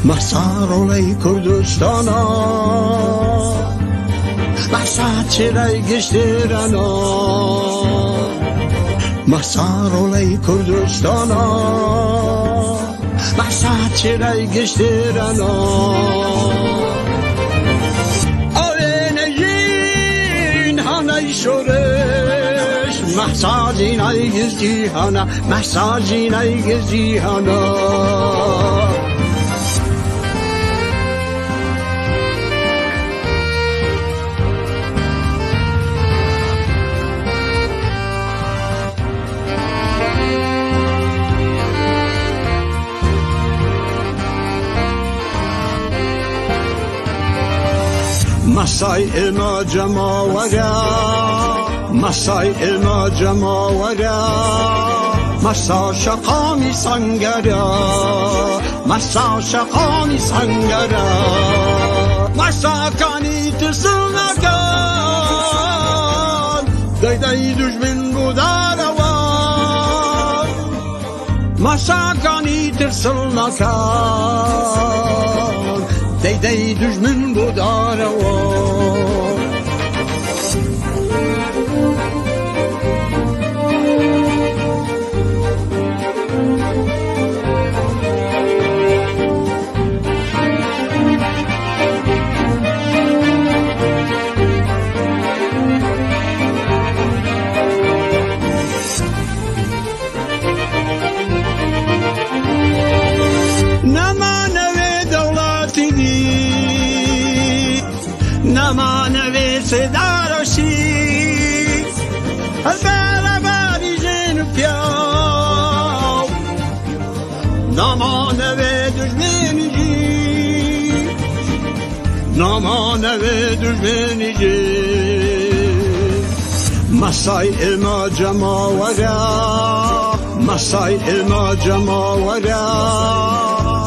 مسارولای کردستانا مسا چرای گشترانا مسارولای کردستانا مسا چرای گشترانا آینجین هنای شورش مساجین ای گزیهانا مساجین ای گزیهانا مسای اما جماورا مسای اما جماورا مسا شقامی سنگرا مسا شقامی سنگرا مسا کانی تسلنکان دیدی دشمن بوداروان مسا کانی تسلنکان دیدی دشمن بوداروان نمانوی صدارشی البرابری جن پیاو نمانوی دشمنی جی نمانوی دشمنی جی مسای ما جماورا مسای ما جماورا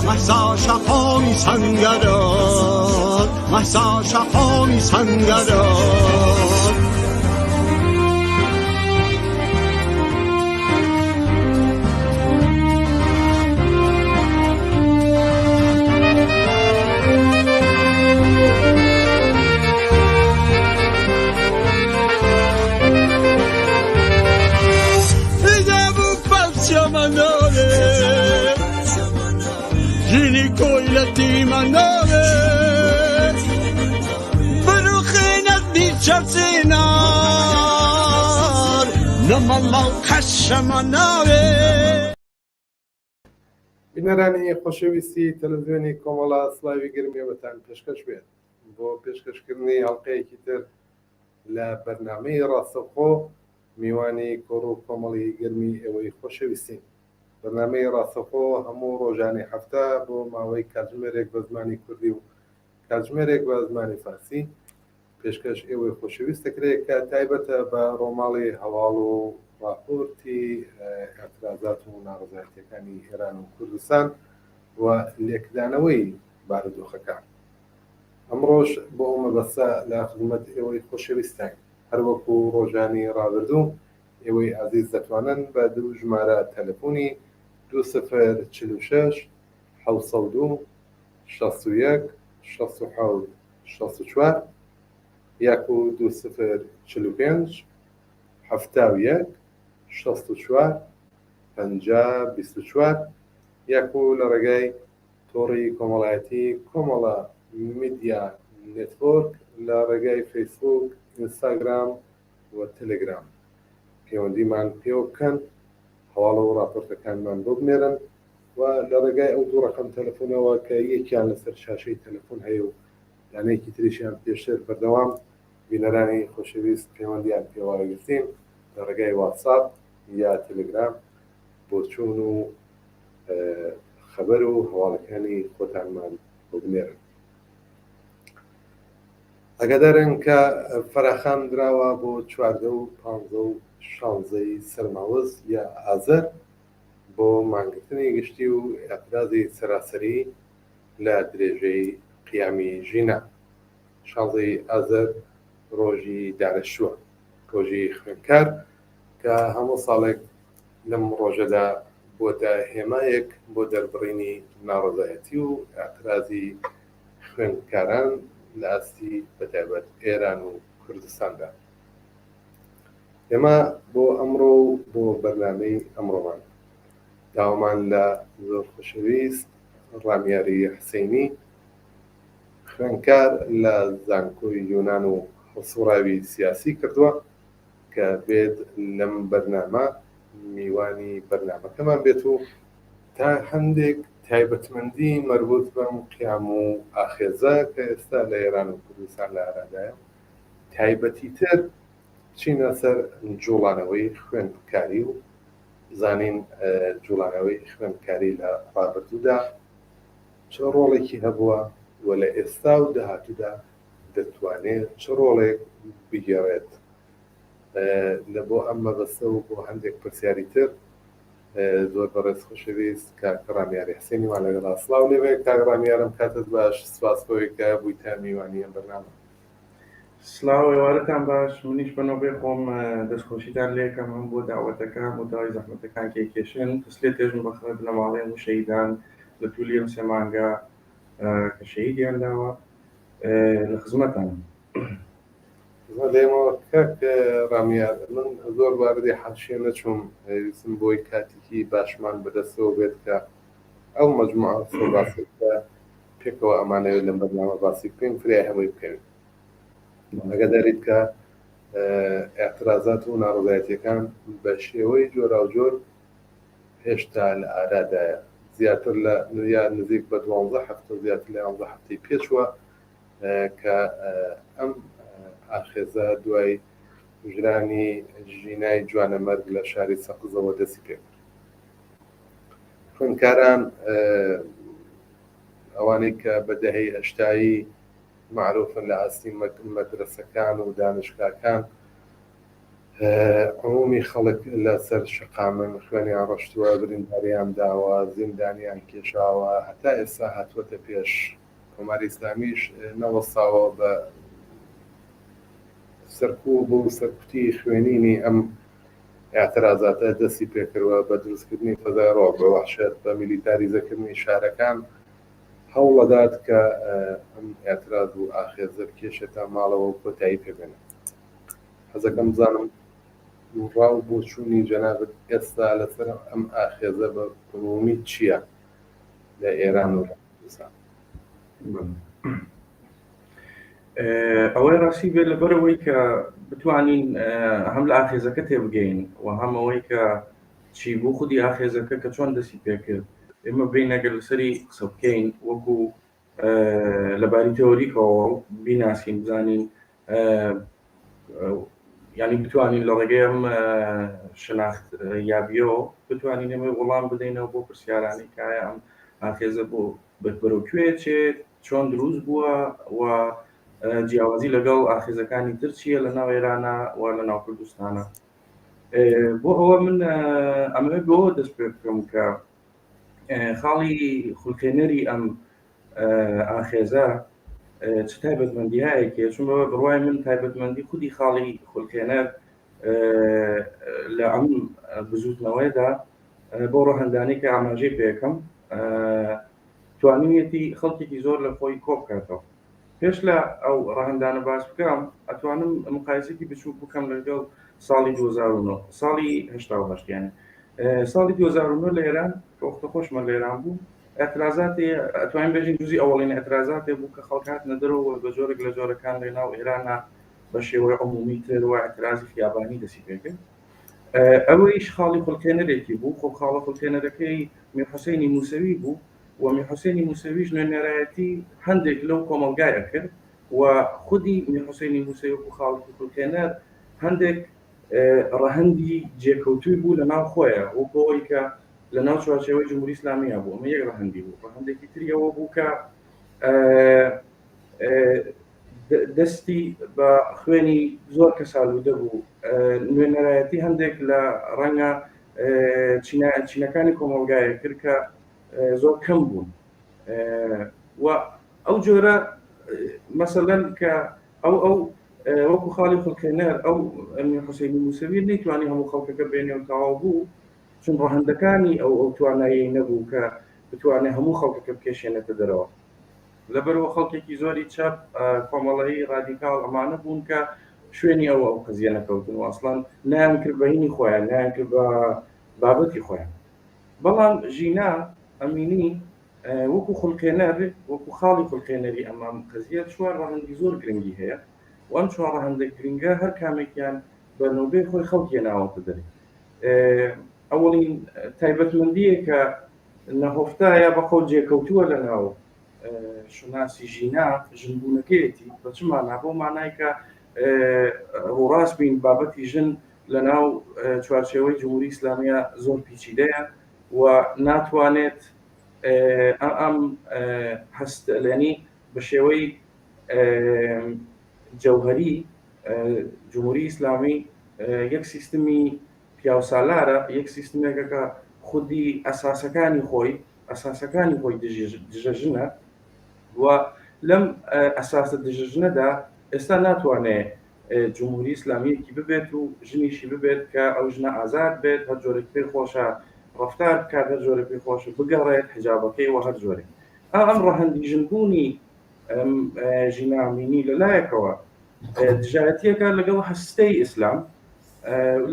مسا شقامی سنگران مسا شقامی سنگران جینی کویلتی مناره برو خینت بیچه سینار نمالا قش مناره بینەرانی خۆشەویستی تەلەڤیزیۆنی کۆمەڵە سڵاوی گرمیەوەتان پێشکەش بێت بۆ پێشکەشکردنی هەڵقەیەکی تر لە بەرنامەی ڕاستەوخۆ میوانی کۆڕ و کۆمەڵی گرمی ئێوەی خۆشەویستین. بەرنامەی ڕاستەوخۆ هەموو ڕۆژانی هەفتە بۆ ماوەی کاتژمێرێک بە زمانی کوردی و کاتژمێرێک بە زمانی فارسی پێشکەش ئێوەی خۆشەویست دەکرێت کە تایبەتە بە ڕۆماڵی هەواڵ و راپۆرتی ئەترازات و ناڕزایەتیەکانی ئێران و کوردستان و لێکدانەوەی بارودۆخەکان. ئەمڕۆژ بۆ ئەو مەبەستە لە خزمەت ئێوەی خۆشەویستین هەروەکو ڕۆژانی ڕابردوو ئێوەی عەزیز دەتوانن بە دوو ژمارە تەلەفۆنی 2046 702 61 67 64 یاکو 2045 71 64 50 24 یاکو لە ڕێگای تۆڕی کۆمەڵایەتی کۆمەڵە میدیا نێتوۆرک لە ڕێگای فەیسبوک، ئینستاگرام و تەلەگرام پەیوەندیمان پێوە بکەن، هەواڵە و راپۆرتەکانمان بۆ بنێرن و لە ڕێگای ئەو دوو ڕەقەم تەلەفۆنەوە کە یەکیان لەسەر شاشەی تەلەفۆن هەیە و دانەیەکی تریشیان پێشتر بەردەوام بینەرانی خۆشەویست پەیوەندیان پێوەگرتین لە ڕێگای واتساپ یا تەلەگرام بۆ چوون و خەبەر و هەواڵەکانی خۆتانمان بۆ بنێرن. ئەگەدارن کە فەراخان دراوە بۆ 14 و 15 و 16 سەرماوەز یا ئازەر بۆ مانگرتنی گشتی و ئەترازی سەراسەری لە درێژەی قیامی ژینە. 16 ئازەر ڕۆژی دارەشووە، ڕۆژی خوێندکار کە هەموو ساڵێک لەم ڕۆژەدا بۆ بۆ داهێمایەک بۆ دەربڕینی ناڕەزایەتی و ئاعترازی خوێندکاران لە ئاستی بەتایبەت ئێران و کوردستاندا. ئێمە بۆ ئەمڕۆ و بۆ بەرنامەی ئەمڕۆمان داوامان لە زۆر خۆشەویست ڕامیاری حسەینی خوێندکار لە زانکۆی یۆنان و هەڵسوڕاوی سیاسی کردووە کە بێت لەم بەرنامە میوانی بەرنامەکەمان بێت و تا هەندێک تایبەتمەندی مربوط بەم قیام و ئاخێزە کە ئێستا لە ئێران و کوردستان لە ئارادایە تایبەتی تر چینە سەر جوڵانەوەی خوێندکاری و زانین جوڵانەوەی خوێندکاری لە ڕابردوودا چ ڕۆڵێکی هەبووە و لە ئێستا و داهاتوودا دەتوانێت چ ڕۆڵێک بگێڕێت. لە بۆ ئەم مەبەستە و بۆ هەندێک پرسیاری تر زۆر بەڕێز خۆشەویست کاکە ڕامیاری حسێنی وان لەگەڵا سڵاو لێوێ کاکە ڕامیارم کاتت باش سپاس بەوەی کە بوویتە میوانی ئەم بەرنامە. سلااو ێوارەتان باش منیش بەنەوەی خۆم دەستخۆشیتان لێکەم هەم بۆ داوەتەکان و داوای زەحمەتەکان کێکێشن تسلێ تێژم بەخەت لە ماڵێن و شەیدان لە توولی ئەم سێ مانگە کە شەیدیان داوە لە خزمەتان. لێمەوە کاک ڕامیار من زۆر واردی حاشیە نەچووم ویستم بۆی کاتێکی باشمان بەدەستەوە بێت کە ئەو مەجموعە باسێکە پێکەوە ئەمانەوێت لەم بەرنامە باسی بکەین فرای هەمووی بکەوین. ئەگە دەریت کە ئاعترازات و ناڕەزایەتیەکان بە شێوەی جۆرا و جۆر هێشتا لە ئارادایە زیاتر لە نزیک بە 12 هەفتە زیاتر لە 11 هەفتەی پێچووە کە ئەم ئاخێزە دوای ژرانی ژینای جوانەمەرگ لە شاری سەقزەوە دەستی پێ کرد. خوێندکاران ئەوانەی کە بەدەهەی ئەشتایی معروفن لە ئاستی مەدرسەکان و دانشگاکان عمومی خەڵک لەسەر شقامن خوێنیان ڕۆشتووە برینداریان داوە زیندانیان کێشاوە هەتا ئێستا هاتووەتە پێش کۆماری ئیسلامیش نەوەستاوە بە سەرکوب و سەرکوتی خوێنینی ئەم ئاعترازاتە دەستی پێکردووە بە دروستکردنی فەزای ڕۆک بە وەحشەت بە میلیتاریزەکردنی شارەکان هەوڵەدات کە ئەم ئاعتراز و ئاخێزە کێشێتە ماڵەوە و کۆتایی پێبێنێت. حەزەکەم بزانم ڕاو بۆ چوونی جەنابەت ئێستا لەسەر ئەم ئاخێزە بە عمومی چییە لە ئێران و کوردستان؟ ئەوەی ڕاستی بێت لەبەرەوەی کە بتوانین هەم لە ئاخێزەکە تێبگەین و هەمەوەی کە چی بوو خودی ئاخێزەکە کە چۆن دەستی پێکرد ئێمە بین ئەگەر لەسەری قسە بکەین وەکو لەباری تێۆریکەوە بیناسین بزانین ینی بتوانین لە ڕێگەی ئەم شناخت یابیەوە بتوانین ئێمە وەڵام بدەینەوە بۆ پرسیارانی کە ئایا ئەم ئاخێزە بۆ بەرەو کوێ چێت چۆن دروست بووە و جیاوازی لەگەڵ ئاخێزەکانی تر چییە لە ناو ئێرانە و لە ناو کوردستانە. بۆ ئەوە من ئەمە بۆ دەست پێ بکەم کە خاڵی خولکێنەری ئەم ئاخێزە چ تایبەتمەندیایەکێ چون بڕوای من تایبەتمەندی خودی خاڵی خولکێنەر لە ئەم بزوتنەوەیدا بۆ ڕەهەندانەی کە ئاماژەی پێەکەم توانیەتی خەڵکێکی زۆر لە خۆی کۆ بکاتەوە. پێش لە ئەو ڕەهەندانە باس بکەم ئەتوانم مقایسەی بچووک بکەم لەگەڵ ساڵی 2009 ساڵی 1970 یانە ساڵی 2009 لە ئێران وەختە خۆشمە لە ئێران بوو ئەترازاتی ئەتوانین بێژین جوزی ئەوڵین ئەترازاتێ بوو کە خەڵکات نەدەرەوە بە جۆرێک لە جۆرەکان لە ناو ئێرانە بە شێوەی عمومی ترەوە ئەترازی خیابانی دەسی پێکرد. ئەوەیش خاڵی خولکێنەرێکی بوو خۆ خاڵە خولکێنەرەکەی میرحوسێنی موسەوی بوو و میرحوسێنی موسەویش نوێنەرایەتی هەندێک لەو کۆمەلگایە کرد و خودی میرحوسێنی موسەوی و خاڵی خولکێنەر هەندێک ڕەهەندی جێکەوتووی بوو لە ناو خۆیە وەکەوەی کە لە ناو چوارچێوەی جمهوری ئیسلامیە بوو ئەمە یەک ڕەهەندی بوو. ڕەهەندێکی تریەوە بوو کە دەستی بە خوێنی زۆر کەسالوودە بوو نوێنەرایەتی هەندێک لە ڕەنگە چینەکانی کۆمەلگایە کرد کە زۆر کەم بوون و ئەو جۆرە مەسەلەن کە ئەو وەکو خاڵی خولکێنەر ئەو میرحوسێنی موسەوی نەیتوانی هەموو خەڵکەکە بێنێ و تەواو بوو چون ڕەهەندەکانی ئەو توانایی نەبوو کە بتوانێت هەموو خەڵکەکە بکێشێنێتە دەرەوە. لەبەرەوە خەڵکێکی زۆری چەپ کۆمەڵەی ڕادیکاڵ ئەمانە بوون کە شوێنی ئەو قزیە نەکەوتن و ئەسڵان نایان کرد بە هینی خۆیان، نایان کرد بە بابەتی خۆیان. بەڵام ژینا ئەمینی وەکو خولقێنەر، وەکو خاڵی خولقێنەری ئەمام قزیە چوار ڕەهەندی زۆر گرنگی هەیە و ئەم چوار ڕەهەندە گرنگە هەر کامێکیان بە نۆبەی خۆی خەڵکی هێناوەتە دەرێ. ئەوەڵین تایبەتمەندیە کە نەهۆفتایە بەخۆ جێکەوتووە لە ناو شناسی ژینا ژنبوونەکەیەتی بە چ مانای؟ بۆ مانای کە ڕووڕاست بین بابەتی ژن لە ناو چوارچێوەی جمهوری ئیسلامیە زۆر پیچیدەیە و ناتوانێت ئەم هەستەلێنی بە شێوەی جەوهەری جمهوری ئیسلامی یەک سیستمی پیاوسالارە، یەک سیستمێکەکە خودی ئەساسەکانی خۆی دژەژنە و لەم ئەساسە دژەژنەدا ئێستا ناتوانێت جمهوری ئیسلامیەکی ببێت و ژنیشی ببێت کە ئەو ژنە ئازاد بێت، هەر جۆرێک پێی خۆشە ڕەفتار بکات، هەر جۆرە پێی خۆشە بگەڕێت حجابەکەی و هەر جۆرێک. ئەم ڕەهەندی ژنبوونی ژینامینی لەلایەکەوە دژایەتیەکە لەگەڵ هەستەی ئیسلام،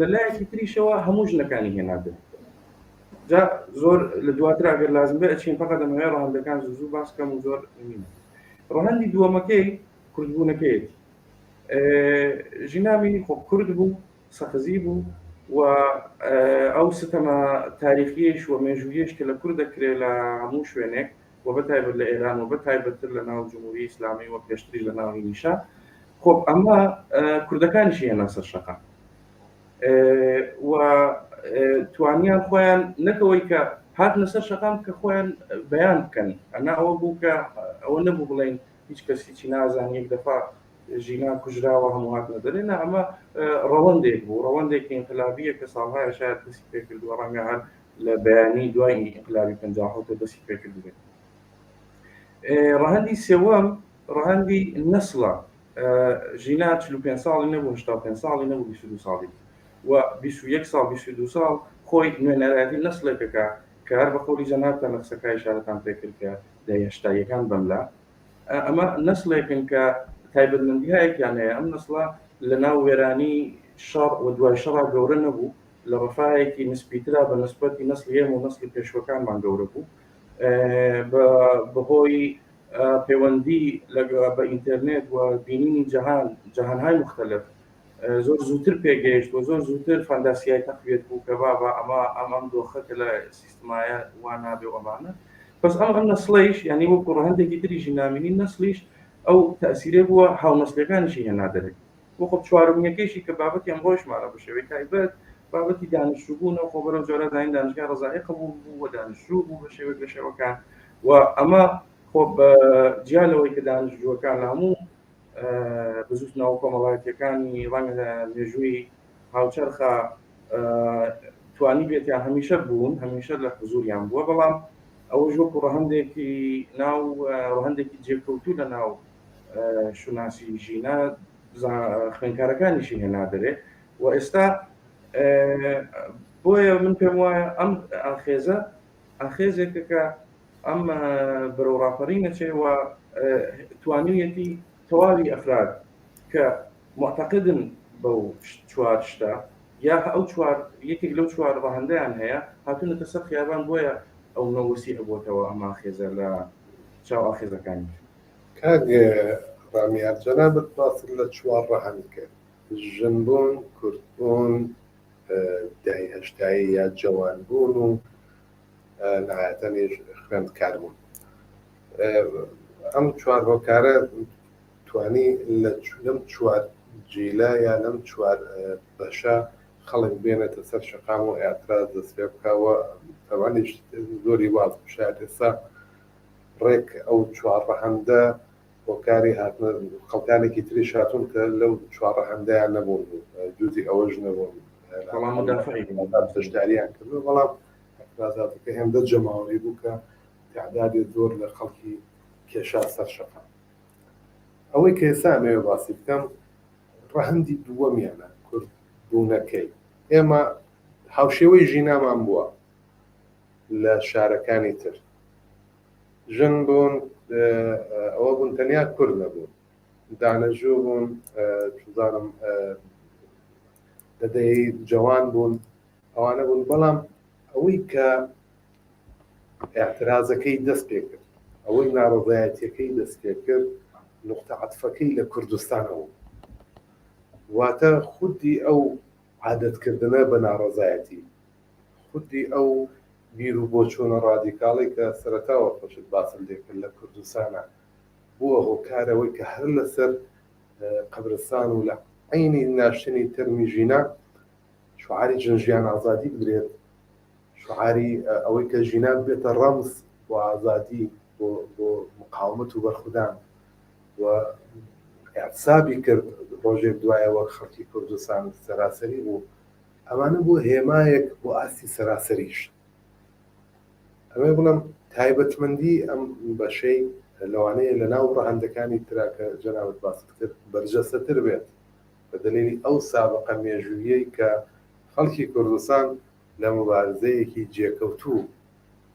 لەلایەکی تریشەوە هەموو ژنەکانی هێنابێت. جا زۆر لە دواتر ئەگەر لازم بێت ئەچین فەقەت ئەمەوێ ڕەهەندەکان زوو باس بکەم و زۆر نینە. ڕەهەندی دووەمەکەی کوردبوونەکەیەتی. ژینامینی خۆ کورد بوو، سەخزی بوو و ئەو ستەمە تاریخیش و مێژوویەش کە لە کورد دەکرێت لە هەموو شوێنێک و بەتایبەت لە ئێران و بەتایبەتتر لە ناو جمهوری ئیسلامی و پێشتری لە ناو نیشا، خۆ ئەمە کوردەکانیشی هێنا سەر شەقام و توانیان خۆیان نەکەوەی کە هاتنە سەر شەقام کە خۆیان بەیان بکەن. ئەنا ئەوە بوو کە ئەوە نەبوو بڵێن هیچ کەسیی نازان یەک دەفا ژینا کوژراوە هەموو هاتنە دەرێنە. ئەمە ڕەوەندێک بوو، ڕەوەندێکی ئینقلابیە کە ساڵهایە شاید دەستی پێکردووە، ڕەنگە هەر لە بەیانی دوای ئینقلابی 57 دەستی پێکردو بێت. ڕەهەندی سێوەم ڕەهەندی نەسڵە. ژینا 45 ساڵی نەبوو، 85 ساڵی نەبوو، 22 ساڵی و 21 ساڵ 22 ساڵ خۆی نوێنەرایەتی نەسڵێکەکە کە هەر بە خۆری جەنابتە نەخسەکە ئیشارەتان پێکرد کە دەهێشتاییەکان بەملا. ئەمە نەسڵێکن کە تایبەتمەندی هەیەکیان هەیە. ئەم نەسڵە لە ناو وێرانی شەڕ و دوای شەڕا گەورە نەبوو، لە ڕفایەکی نسبیترا بە نسبەتی نەسڵی ئێمە و نەسڵی پێشوەکانمان گەورە بوو. بەهۆی پەیوەندی بە ئینتەرنێت و بینینی جەهانهای مختلف زۆر زووتر پێگەیشت و زۆر زووتر فەنداسیای تەقویت بوو کە بابە ئەم دۆخەکە لە سیستمایە وا نابێ و ئەمانە. پس ئەم نەسڵیش یعنی وەکو ڕەهەندێکی تری ژینامینی نەسڵیش ئەو تەسیرێ بووە هاونەسلەکانیشی هێنا دەرێت. بۆ خۆ چوارەمیەکەیشی کە بابەتی ئەم ڕۆژمانە بە شێوەی تایبەت بابەتی دانیشتووبوونەوە، خۆ بەرەو جۆرە داین دانشگا ڕزایی قبوڵ بوو و دانیشتوو بوو بە شێوەیەک لە شێوەکان و ئەمە خۆ بە جیالەوەی کە دانیشتووەکان لە هەموو بزوتنەوە کۆمەڵایەتیەکانی ڕەنگە مێژووی هاوچەرخە توانی بێتیان هەمیشە بوون، هەمیشە لە حزوریان بووە. بەڵام ئەوە ژۆک و ڕەهەندێکی ناو ڕەهەندێکی جێکەوتوو لە ناو شوناسی ژینا خوێندکارەکانیشی هێنا دەرێت و ئێستا بۆیە من پێم وایە ئەم ئاخێزێکە کە ئەم بەرەو ڕاپەڕی نەچێوە توانیەتی تەواوی ئەفراد کە معتەقدن بەو چوار شتە یا ئەو یەکێک لەو چوار ڕەهەندەیان هەیە هاتوونەتە سەر خیابان، بۆیە ئەو نەوەسی ئەبووتەوە ئەم ئاخێزە لە چاو ئاخێزەکانی. کاک ڕامیار جەنابەت باسی لە چوار ڕەهەند کرد: ژنبوون، کوردبوون، داهێشتایی یا جەوانبوون و نهایەتەنیش خوێندکاربوون. ئەم چوار هۆکارە توانی لەم چوار جیلە یا لەم چوار بەشە خەڵک بێنێتە سەر شەقام و ئاعتراض دەست پێ بکەوە. تەوانیش زۆری واز بشار ئێستا ڕێک ئەو چوار ڕەهەندە هۆکاری هاتنە خەڵکانێکی تریش هاتوون کە لەو چوار ڕەهەندەیان نەبوون، جوزی ئەوەش نەبوون، بەشداریان کردو. بەڵام اعتراضاتەکە هێندە جەماوەری بوو کە تعدادی زۆر لە خەڵکی کێشا سەر شەقام. ئەوەی کە ئێستا ئەمەوێ باسی بکەم ڕەهەندی دووەمیانە، کوردبوونەکەی. ئێمە هاوشێوەی ژینامان بووە لە شارەکانی تر ژن بوون ئەوە بوون تەنیا کورد نەبوون دانەژوو بوون زانم دەدەی جوان بوون ئەوانە بوون بەڵام ئەوەی کە اعترازەکەی دەست پێ کرد ئەوەی ناڕەزایەتیەکەی دەست پێ کرد نقطە عەتفەکەی لە کوردستانەوە واتە خودی ئەو عادەتکردنە بە ناڕەزایەتی خودی ئەو بیر و بۆچوونە ڕادیکاڵی کە سەرەتاوە خۆشت باسم لێکرد لە کوردستانە بووە هۆکارەوەی کە هەر لەسەر قەبرستان و لە عینی ناشتنی تەرمی ژینە شوعاری ژنژیان ئازادی بدرێت شوعاری ئەوەی کە ژینە بێتە ڕەمز بۆ ئازادی بۆ مقاومەت و بەرخودان و اعتصابی کرد ڕۆژێک دوایە وەک خەڵکی کوردستان سەراسەری بوو ئەمانە بوو هێمایەک بۆ ئاستی سەراسەریش ئەمێ بڵم تایبەتمەندی ئەم بەشەی لەوانەیە لە ناو ڕەهەندەکانی ترا کە جەنابەت باست کرد بەرجەستەتر بێت بە دلیلی ئەو سابقە مێژوویەی کە خەڵکی کوردستان لە مبارزەیەکی جێکەوتوو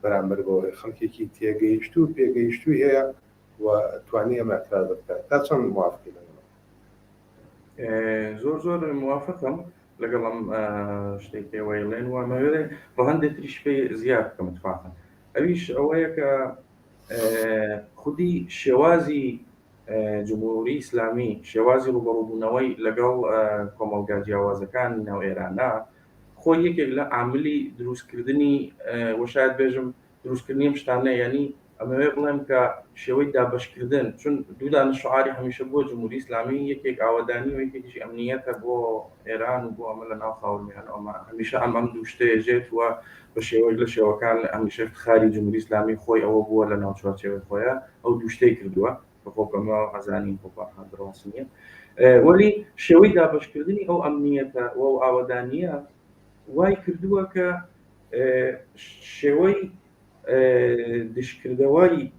بەرامبەر بەوەی خەڵکێکی تێگەیشتوو پێگەیشتووی هەیە و توانی ئەمە ئەتراز بکات تا چەند موافقی لەگەڵ زۆر موافقم لەگەڵم شتێکەوەی لێن وامەوێ بە هەندێک تریش پێی زیاد بکەم اتفاقا ئەویش ئەوەیە کە خودی شێوازی جمهوری ئیسلامی شێوازی ڕوبەڕووبوونەوەی لەگەڵ کۆمەڵگا جیاوازەکانی ناو ئێرانە خۆی یەکێک لە عاملی دروستکردنی وەشاید بێژم دروستکردنی ئەم شتانە یعنی ئەمەوێ بڵێم کە شێوەی دابەشکردن چون دوودانە شعاری هەمیشە بۆ جمهوری ئیسلامی یەکێک ئاوادانی و یەکێکی ئەمنیەتە بۆ ئێران و بۆ ئەمە لە ناو خاوەنیان ئەمە هەمیشە ئەم دوو شتێژێت وە بە شێوەی لە شێوەکان هەمیشە افتخاری جمهوری ئیسلامی خۆی ئەوە بووە لە ناو چوارچێوەی خۆیان ئەو دوو شتەی کردووە بە خۆپەمە ئەزانین خۆپڕاستنیە وەلی شێوەی دابەشکردنی ئەو ئەمنیەتە و ئەو ئاوادانیە وای کردووە کە شێوەی دشکردەوەی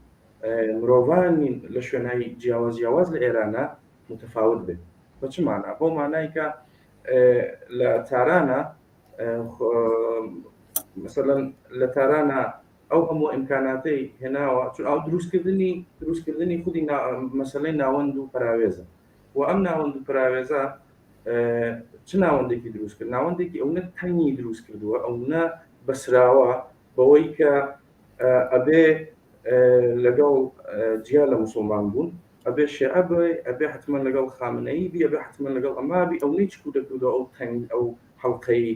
مرۆڤانی لە شوێنایی جیاواز لە ئێرانە متفاوت بێت بە چ مانە بۆ مانای کە لە تارانە مثلەن لە تارانە ئەو هەموو ئیمکاناتەی هێناوە چون ئەو دروستکردنی خودی مەسەلەی ناوەند و پراوێزە و ئەم ناوەند و پراوێزە چ ناوەندێکی دروست کرد ناوەندێکی ئەو نە تەنگی دروست کردووە ئەو نە بەسراوە بەوەی کە ئەبێ لەگەڵ جیا لە مسلمان بوون ئەبێ شیعە بێ ئەبێ حتمما لەگەڵ خامنەیی بی ئەبێ حتمما لەگەڵ ئەمابی ئەو نەی چکو دەکردەوە ئەو تەنگ ئەو حەڵقەی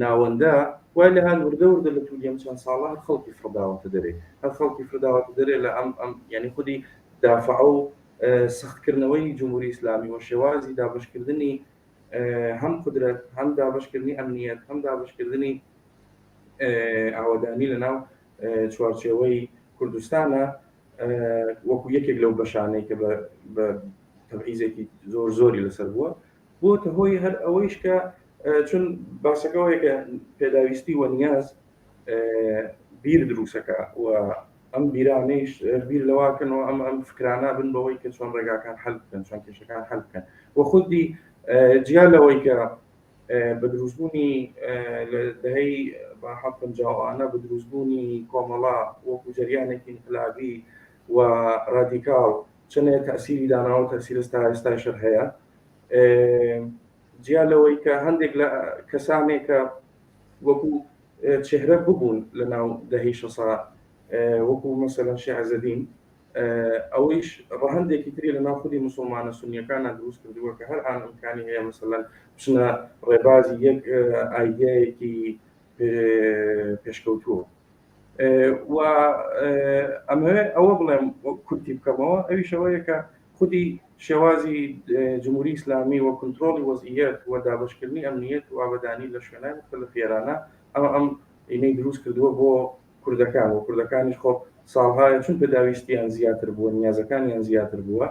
ناوەندە وای لە هەن وردە لە توولی ئەم چەند ساڵە هەر خەڵکی فرداوەتە دەرێ هەر خەڵکی فرداوەتە دەرێ لە ئەم یعنی خودی دافع و سەختکردنەوەی جمهوری ئیسلامی و شێوازی دابەشکردنی هەم قدرەت هەم دابەشکردنی ئەمنیەت هەم دابەشکردنی ئاوادانی لەناو چوارچێوەی کوردستانە وەکو یەکێک لەو بەشانەی کە بە تەبعیزێکی زۆری لەسەر بووە هۆی هەر ئەوەیش کە چون باسەکەەوەی کە پێداویستی وە نیاز بیر دروستەکە و ئەم بیرانەیش بیر لەواکەنەوە ئەم فکرانە بن بەوەی کە چۆن ڕێگاکان حەل بکەن چۆن کێشەکان حەل بکەن و خودی جیا لەوەی کە بە دروستبوونی دەهەی باحەق پەنجاوانە بە دروستبوونی کۆمەڵا وەکو جەریانێکی انقلابی و ڕادیکاڵ چنێ تەسیری داناوە تەسیر ئێستاشر هەیە جیا لەوەی کە هەندێک لە کەسانێکە وەکو چهرە ببوون لە ناو دەهەی شەسا وەکو مەسەلەن شیعەزەدین ئەوەیش ڕەهەندێکی تری لە ناو خودی مسلمانە سونیەکانە دروست کردووە کە هەر ئان ئیمکانی هەیە مەسەلەن بچنە ڕێبازی یەک ئایدیایەکی پێشکەوتووە و ئەمەوێ ئەوە بڵێم کورتی بکەمەوە ئەویش ئەوەیە کە خودی شێوازی جمهوری ئیسلامی و کنترۆڵی وەزعیەت و دابەشکردنی ئەمنیەت و ئاوادانی لە شوێنانی مختلف ئێرانە ئەم ئینەی دروست کردووە بۆ کوردەکان و کوردەکانیش خۆ ساڵهایە چون پێداویستیان زیاتر بووە نیازەکانیان زیاتر بووە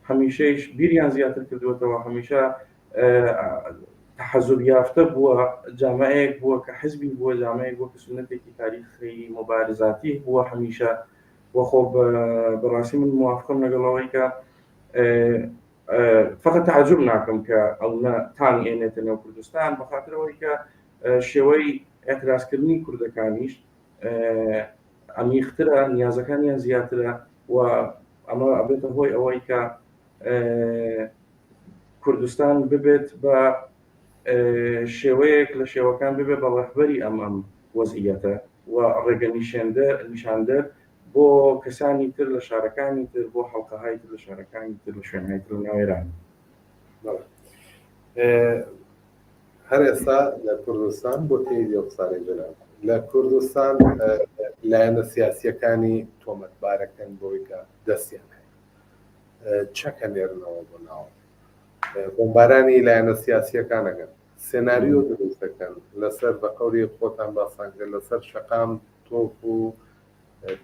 هەمیشەیش بیریان زیاتر کردوێتەوە هەمیشە تحەزب یافتە بووە جامعەیەک بووە کە حزبی بووە جامعەیەک بووە کە سنەتێکی تاریخی مبارزاتی بووە هەمیشە وەخۆ بەڕاستی من موافقم لەگەڵەوەی کە فقط تعجب ناکەم کە ئەو تان ئێنێتە نێو کوردستان بەخاطرەوەی کە شێوەی اعترازکردنی کوردەکانیش عمیقترە، نیازەکانیان زیاترە و ئەمە ئەبێتە هۆی ئەوەی کە کوردستان ببێت بە شێوەیەک لە شێوەکان ببێت بە ڕەهبەری ئەم وەزعیەتە و ڕێگە نیشاندەر بۆ کەسانی تر لە شارەکانی تر، بۆ حەڵقەهای تر لە شارەکانی تر لە شوێنهای تر لە ناو ئێران. هەر ئێستا لە کوردستان بۆ تێی قسانی جەناب لە کوردستان لایەنە سیاسیەکانی تۆمەتبارەکەن بۆی کە دەستیان هەیە چەکە نێرنەوە بۆ ناو بۆمبارانی لایەنە سیاسیەکانەکەن سێناریۆ دروست دەکەن لەسەر بە قەوری خۆتان باسانکرد لەسەر شەقام تۆپ و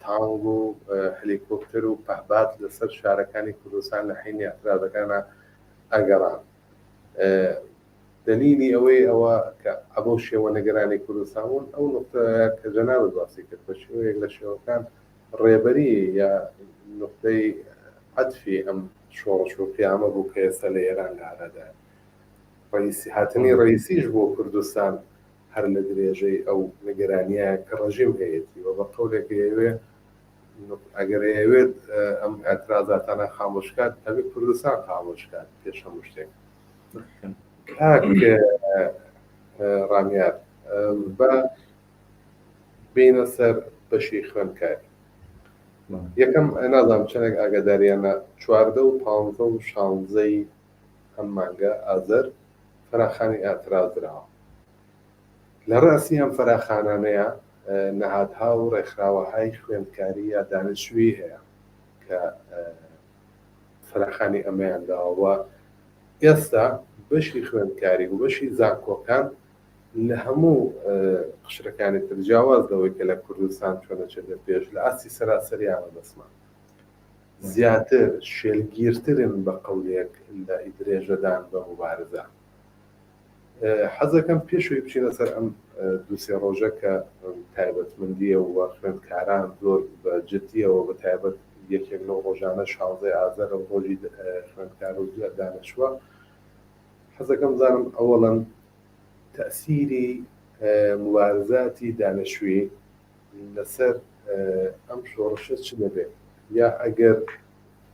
تانگ و هەلیکۆپتەر و پەهبات لەسەر شارەکانی کوردستان لە حینی ئەترازەکانە ئەگەڕان. دلیلی ئەوە کە ئەبەو شێوە نەگەرانی کوردستان بوون ئەو نقطەیە کە جەنابەت باسی کرد بە شێوەیەک لە شێوەکان ڕێبەری یا نقطەی عەتفی ئەم شۆڕش و قیامە بوو کە ئێستا لە ئێران لارەدا هاتنی ڕئیسیش بۆ کوردستان هەر لە درێژەی ئەو نەگەرانیە کە ڕەژیم هەیەی و بە قەولێک ئەگەر ئەوێت ئەم ئەترازاتانە خامۆشکات ئەوێت کوردستان خامۆشکات پێش هەموو شتێک. کاک ڕامیار بە بینە سەر بەشی خوێندکاری یەکەم نازانم چەندێک ئاگاداریانە 14 و 15 و 16 ئەم مانگە ئازەر فەراخانی ئاعترازراوە لە ڕاستی ئەم فەراخانانەیە نەهادها و ڕێکخراوەهای خوێندکاری یا دانیشتووی هەیە کە فەراخانی ئەمەیان داوە ئێستا بەشی خوێندکاری و بەشی زانکۆکان لە هەموو قشرەکانی تر جیاواز لەوەی کە لە کوردستان چۆنەچێتە پێش لە ئاستی سەراسەریانە بەسمان زیاتر شێلگیرترن بە قەولێک لە ئیدرێژەدان بە مبارزە. حەزەکەم پێشوی بچینە سەر ئەم دووسێ ڕۆژە کە تایبەتمەندیە و خوێندکاران زۆر بە جددیەوە بە تایبەت یەکێک لەو ڕۆژانە 16 ئازەر ڕۆژی خوێندکار و دانیشتووە حەزەکەم زانم ئەوەڵەن تەسیری مبارزاتی دانیشتووی لەسەر ئەم شۆڕشە چ دەبێت یا ئەگەر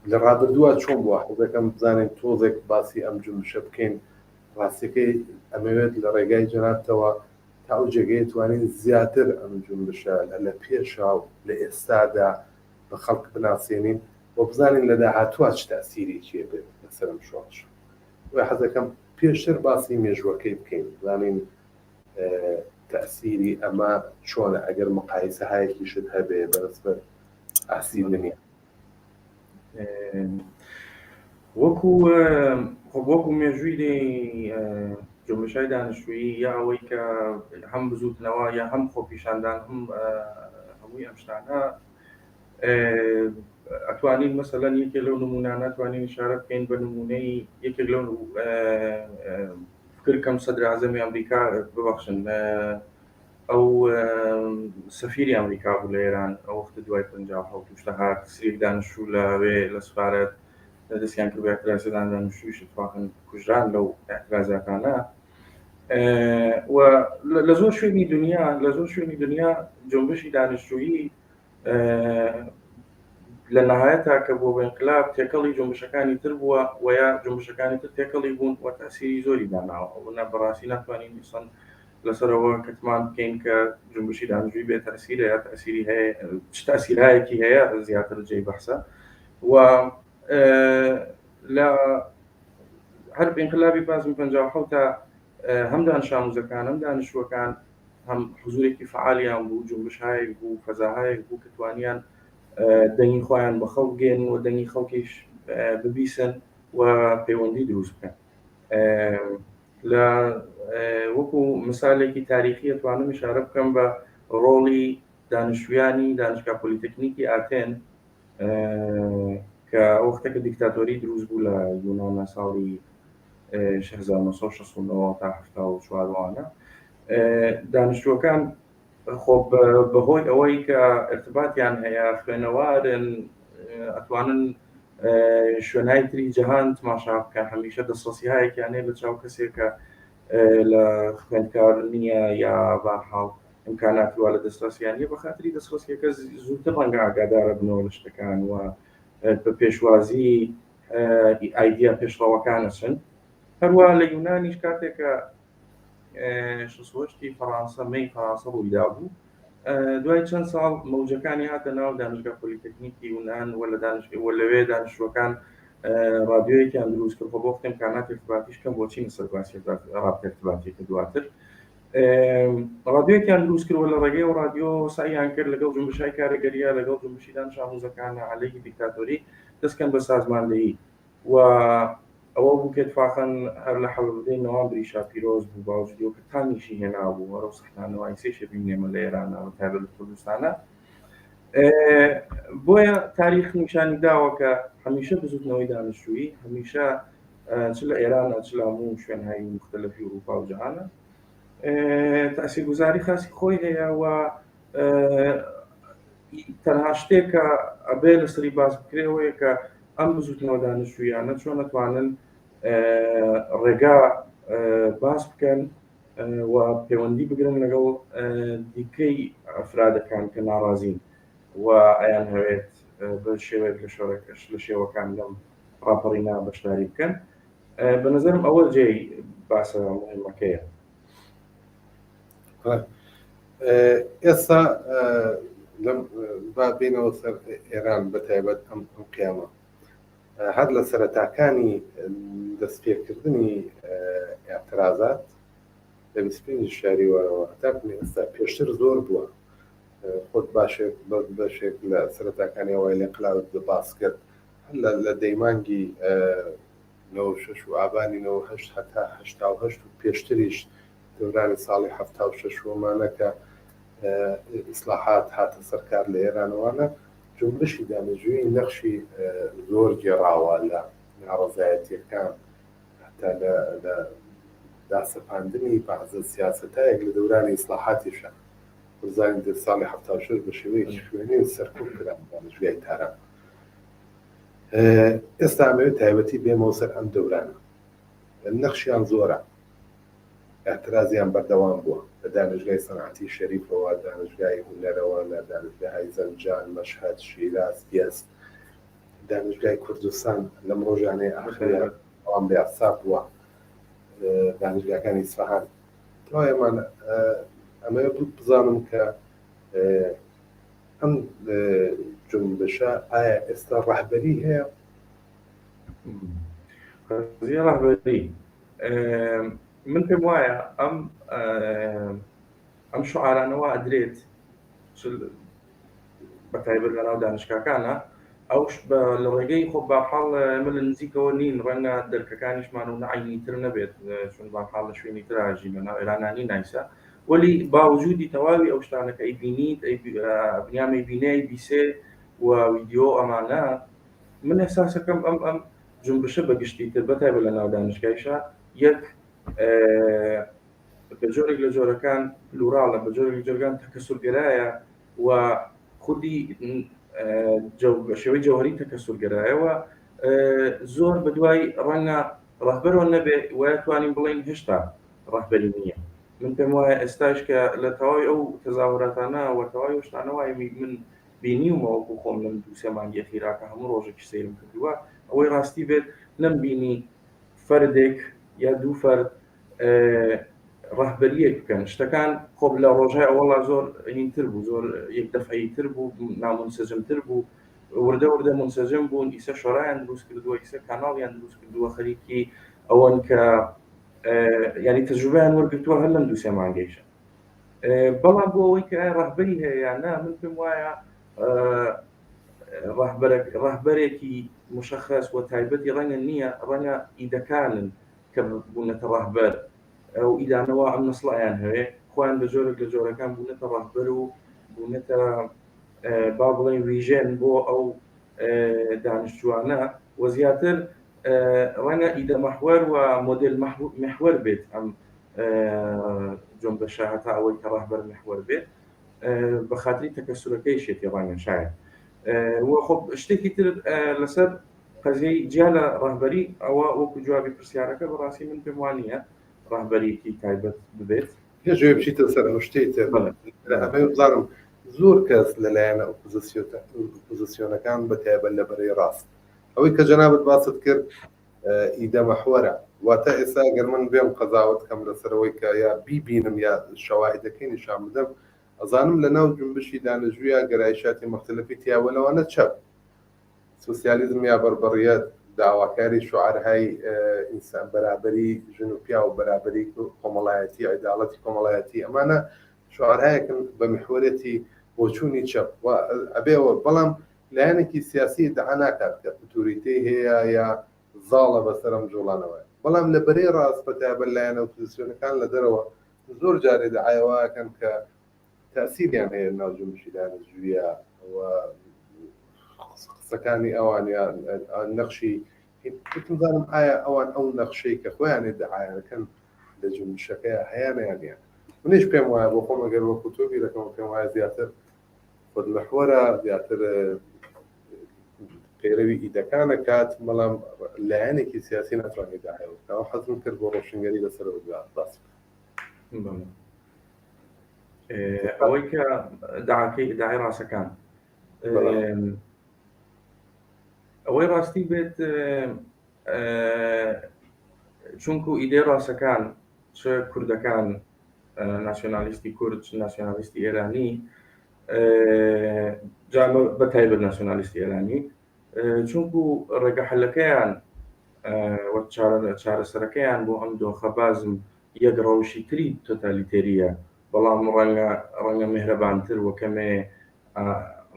لە ڕابردووە چۆن بووە حەزەکەم بزانین تۆزێک باسی ئەم جنبشە بکەین ڕاستیەکەی ئەمەوێت لە ڕێگای جەنابتەوە تا ئەو جێگەی توانین زیاتر ئەم جنبشە لە پێشا و لە ئێستادا بە خەڵک بناسیێنین بۆ بزانین لە داهاتووە چ تەسیرێکی بێت لەسەر ئەم شۆڕش. وە حەزەکەم پێشتر باسی مێژوەکەی بکەین بزانین تەسیری ئەمە چۆنە ئەگەر مقایسەهایەکی شت هەبێ بەنسبەت ئاسیلنیە. وەکو مێژووی جنبشای دانیشتوویی یا ئەوەی کە هەم بزوتنەوە یا هەم خۆپیشاندان هەمووی ئەم شتانە ئەتوانین مەسەلەن یەکێک لەو نمونانە توانین ئیشارە بکەین بە نمونەی یەکێک لەو فکر کەم سەدرعەزەمی ئەمریکا ببەخشن ئەو سەفیری ئەمریکا بوو لە ئێران ئەو وەختە دوای 57 هات سرێک دانیشتوو لەوێ لە سفارەت دەستیان کرد بە ئەترازەدان دانیشتوویش اتفاقاً کوژران لەو ئەترازەکانە و لە زۆر شوێنی دنیا جنبشی دانیشتوویی لە نەهایەتا کە بۆ بە ئینقلاب تێکەڵی جنبشەکانی تر بووە و یا جنبشەکانی تر تێکەڵی بوون و تەسیری زۆری داناوە ئەوە بەڕاستی ناتوانین دیسان لەسەرەوە کەتمان بکەین کە جنبشی دانیشتووی بێت تەسیرە یا تەسیری هەیە چ تەسیرایەکی هەیە زیاتر جێی بەحسە و لە هەر بەئینقلابی 57 تا هەم دانش ئاموزەکان هەم دانیشتووەکان هەم حزورێکی فعالیان بوو جنبشایەک بوو فەزاهایەک بوو کە توانیان دەنگی خۆیان بە خەڵک گێن و دەنگی خەڵکیش ببیسن و پەیوەندی دروست بکەن. لە وەکو مثالێکی تاریخی ئەتوانم ئیشارە بکەم بە ڕۆڵی دانیشتویانی دانشگا پۆلیتێکنیکی ئاتێن کە وەختێکە دیکتاتۆری دروست بوو لە یۆنانە ساڵی 1969 تا 1974 دانیشتووەکان خۆ بەهۆی ئەوەی کە ارتباطیان هەیە خوێنەوارن ئەتوانن شوێنهای تری جەهان تماشا بکەن هەمیشە دەسەڵسیهایەکیان هەیە لە چاو کەسێک کە لە خوێندکار نییە یا بەرحاڵ ئیمکانات وا لە دەسترسیان نیە، بە خاتری دەستڕاستیەکە زووتر ڕەنگە ئاگادارە بنەوە لە شتەکان و بە پێشوازی ئایدیا پێشڕەوەکانە چن. هەروە لە یونانیش کاتێکە 16 فەڕەنسا مەی فەڕەنسا ڕوویدا بوو، دوای چەند ساڵ مەوجەکانی هاتە ناو دانشگا پۆلیتەکنیکی یونان و لەوێ دانیشتوەکان ڕادیۆیەکیان دروست کرد بۆ ئیمکانات ارتباطیش کەم بۆچی سەرباسی ڕابطە ارتباطیەکە دواتر ڕادیۆیەکیان دروست کردوە لە ڕێگەی و ڕادیۆ سعیان کرد لەگەڵ جنبشای کارەگەریە لەگەڵ جنبشی دانش ئامۆزەکانە عەلەیهی دیکتاتۆری دەستکەن بە سازماندەیی و ئەوە بوو کە اتفاقاً هەر لە حەوڵەدەی نەوامبری شاپیرۆز بوو باوجودی کە تانیشی هێنابوو وەرە سەحنانەوەی سێشە بینێمە لە ئێرانە و تایبەت لە کوردستانە. بۆیە تاریخ نیشانی داوە کە هەمیشە بزوتنەوەی دانیشتووی هەمیشە چ لە ئێرانە چ لە هەموو شوێنهایی مختلفی ئەوروپا و جەهانە تاثیرگوزاری خاصی خۆی هەیە و تەنها شتێکە ئەبێ لەسەری باس بکرێەوەیە کە ئەم بزوتنەوە دانیشتوویانە چۆن نەتوانن ڕێگا باس بکەن و پەیوەندی بگرن لەگەڵ دیکەی ئەفرادەکان کە ناڕازین و ئەیان هەوێت بە شێوەیەک لە شێوەکان لەم ڕاپەڕینا بەشداری بکەن. بە نەزەرم ئەوە جێی باسە مهمەکەیە. ئێستا با بینەوە سەر ئێران بە تایبەت ئەم قیامە هەر لە سەرەتاکانی دەستپێکردنی ئاعترازات لە 25 شاریوەرەوە تاکنی ئێستا پێشتر زۆر بووە خۆت بەشێک لە سەرەتاکانی ئەوەی لە قلاوت باس کرد لە دەیمانگی 96 و ئابانی 98 هەتا 88 و پێشتریش دەورانی ساڵی 76 ومانەکە ئیسلاحات هاتە سەرکار لە ئێرانەوەە جنبشی دانیشتووی نەخشی زۆر گێڕاوە لە ناڕەزایەتیەکان هەتا لە داسەپاندنی بەعزە سیاسەتایەک لە دەورانی ئیسلاحاتیشە وەزانی دە ساڵی 76 بە شێوەیەکی شوێنی سەرکوب کرا دانیشتووی تاران. ئێستا ئەمەوێت تایبەتی بێمەوە سەر ئەم دەورانە نەخشیان زۆرە اعترازیان بەردەوام بووە لە دانشگای سەنعەتی شەریفەوە دانشگای هونەرەوە لە دانشگای زەنجان مەشهەد شیراز گێست دانشگای کوردستان لەم ڕۆژانەی ئاخرە ئەوان بێعساب بووە دانشگاکانی ئیسفەهان تەواویمان ئەمەوێت بزانم کە ئەم جنبشە ئایا ئێستا ڕەهبەری هەیە؟ ڕەهبەری من پێم وایە ئەم شعارانەوە ئەدرێت بەتایبەت لە ناو دانشگاکانە ئەوش لە ڕێگەی خۆ باحاڵ من لە نزیکەوە نین ڕەنگە دەرکەکانیشمان و نەعینی تر نەبێت چون باحاڵ لە شوێنی تراژی لە ناو ئێرانانی نایسە وەلی باوجودی تەواوی ئەو شتانەکە ئەی بینیت بنیامەی بینەی بیسێ و ویدیۆ ئەمانە من ئێحساسەکەم ئەم جنبشە بەگشتی تر بەتایبەت لە ناو دانشگایشە یەک بە جۆرێک لە جۆرەکان پلوراڵە بە جۆرێک لە جۆرەکان تەکەسورگەرایە و خودی شێوەی جەوهەری تەکەسورگەرایەوە زۆر بەدوای ڕەنگە ڕەهبەرەوە نەبێ وایە توانین بڵێن هێشتا ڕەهبەری نییە. من پێم وایە ئێستاش کە لە تەواوی ئەو تەزاوراتانە و تەواوی ئەو شتانەوەی من بینیومەوەکو خۆم لەم دوو سێ مانگی ئەخیراکە هەموو ڕۆژێکی سەیرم کردووە ئەوەی ڕاستی بێت نەمبینی فەردێک یا دوو فەرد ڕەهبەریەک بکەن شتەکان خۆب لە ڕۆژای ئەوەڵا زۆر هینتر بوو زۆر یەک دەفعیتر بوو نامونسەجمتر بوو وردە وردە منسەجم بوون ئیسە شۆڕایان دروست کردووە ئیسە کاناڵیان دروست کردووە خەریکی ئەوەن کە یعنی تەجروبەیان وەرگرتووە هەر لەم دوو سێ مانگەیشە بەڵام بۆ ئەوەی کە ڕەهبەری هەیە یان نا من پێم وایە ڕەهبەرێکی مشخص و تایبەتی ڕەنگە نییە ڕەنگە ئیدەکانن کە بوونەتە ڕەهبەر ئەو ئیدانەوە ئەم نەسڵیان هەیە خۆیان بە جۆرێک لە جۆرەکان بوونەتە ڕەهبەر و بوونەتە با بڵێن ویژێن بۆ ئەو دانیشتووانە و زیاتر ڕەنگە ئیدە مەحوەر و مۆدێل محور بێت ئەم جنبشە هەتا ئەوەی کە ڕەهبەر محور بێت بە خاتری تەکەسورەکەی شێتی ڕەنگە شاید وە خۆ شتێکی تر لەسەر قەزیەی جیا لە ڕەهبەری ئەوە وەکو جوابی پرسیارەکە بەڕاستی من پێم وانە ڕاهبەریەکی تایبەت ببێت. پێشوێ بچیتە سەر ئەو شتەی تر بەڵێ. لە ئەمەی بزانم زۆر کەس لەلایەنە ئۆپۆزیسیۆنەکان بەتایبەت لە بەرەی ڕاست ئەوەی کە جەنابەت باست کرد ئیدە مەحوەرە واتە ئێستا ئەگەر من بێم قەزاوت کەم لەسەرەوەی کە یا بیبینم یا شەواهیدەکەی نیشان بدەم ئەزانم لە ناو جنبشی دانیژوویە گەرایشاتی مختلفی تیاوە لەوانە چەپ سوسیالیزم یا بەربەڕیەت داواکاری شوعارهای ئینسان بەرابەری ژن و پیا و بەرابەری کۆمەڵایەتی عیداڵەتی کۆمەڵایەتی ئەمانە شوعارهایەکن بە محورەتی بۆچوونی چەپ ئەبێەوە بەڵام لایەنێکی سیاسی دەعا ناکات کە ئۆتۆریتەی هەیە یا زاڵە بەسەرم جوڵانەوە بەڵام لە بەرەی ڕاست بەتایبەت لایەنە ئۆپۆزیسیۆنەکان لە دەرەوە زۆر جارێ دەعایەوەکەن کە تەسیریان هەیە ناو جنبشی دانیژوویە قسەکانی ئەوان نەخشی زانم ئایا ئەوان ئەو نەخشەی کە خۆیانێ دەعایەکەن لە جنبشەکەی هەیانیان منیش پێم وایە بۆ خۆم ئەگەر وەکو تۆ بیرەکەم پێم وایە زیاتر خودمەحوەرە زیاتر پێرەوی ئیدەکانە کات بەڵام لایەنێکی سیاسی ناتوانێت داهێڵ حەزم کرد بۆ ڕۆشنگەری لەسەرەوە باس ئەوەی کە داعای ڕاستەکان ئەوەی ڕاستی بێت چونکو ئیدەی ڕاستەکان چ کوردەکان ناسیۆنالیستی کورد ناسیۆنالیستی ئێرانی جامە بەتایبەت ناسیۆنالیستی ئێرانی چونکو ڕێگە حەلەکەیان وەک چارەسەرەکەیان بۆ ئەم دۆخەبازم یەک ڕەوشی تری تۆتالیتێریە بەڵام ڕەنگە مێهرەبانتر وەکەمێ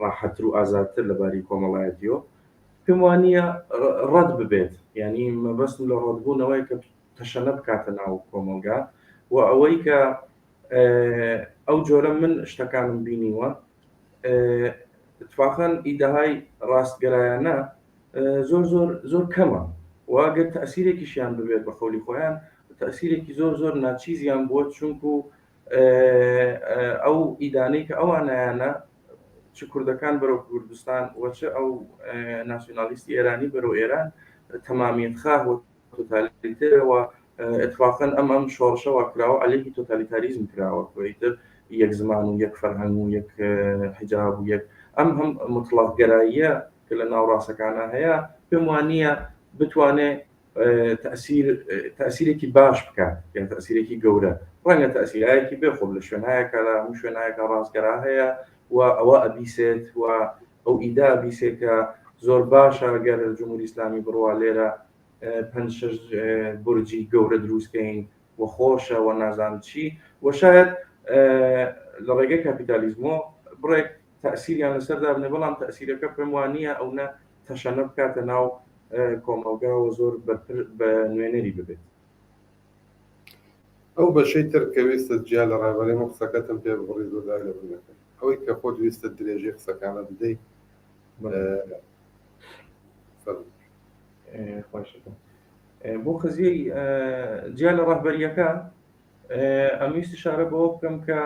ڕاحەتر و ئازادتر لەباری کۆمەڵایەتیەوە پێم وانییە ڕەت ببێت یعنی مەبەستم لە ڕەتبوونەوەی کە تەشەنە بکاتە ناو کۆمەلگا و ئەوەی کە ئەو جۆرە من شتەکانم بینیوە اتفاقاً ئیدەهای ڕاستگەرایانە زۆر کەمە واگەر تەسیرێکیشیان ببێت بە خەولی خۆیان تەسیرێکی زۆر ناچیزیان بووە چونکو ئەو ئیدانەی کە ئەوانایانە چ کوردەکان بەرەو کوردستان وەچ ئەو ناسیۆنالیستی ئێرانی بەرەو ئێران تەمامیت خا و تۆتالیتەرەوە اتفاقاً ئەم شۆڕشەوە کراوە عەلەیهی تۆتالیتاریزم کراوە وەیتر یەک زمان و یەک فەرهەنگ و یەک حیجاب و یەک ئەم هەم مطلقگەراییە کە لە ناو ڕاستەکانە هەیە پێم وانییە بتوانێت تەسیرێکی باش بکات یان تەسیرێکی گەورە ڕەنگە تەسیرایەکی بێخۆب لە شوێنایەکە لە هەموو شوێنایەکە ڕاستگەرا هەیە و ئەوە ئەبیسێت و ئەو ئیدا بیسێت کە زۆر باشە گەر جمهوری ئیسلامی بڕوا لێرە 5-6 بورجی گەورە دروستکەین و خۆشە و نازان چی و شاید لە ڕێگەی کاپیتالیزمۆ بڕێک تەسیریان لەسەردا بنێ بەڵام تەسیرەکە پێم وانییە ئەو نە تەشەنە بکاتە ناو کۆمەلگا و زۆر بە نوێنەری ببێت ئەو بەشەی ترکەویستە جیا لە ڕێبەرەی من قسەکەتم پێ بڕی زۆردای لە بنەکە ئەوەی کە خۆت ویستە درێژەی قسەکانە بدەیت بۆ خزیەی جیا لە ڕاهبەریەکە ئەمویستی شارە بەوە بکەم کە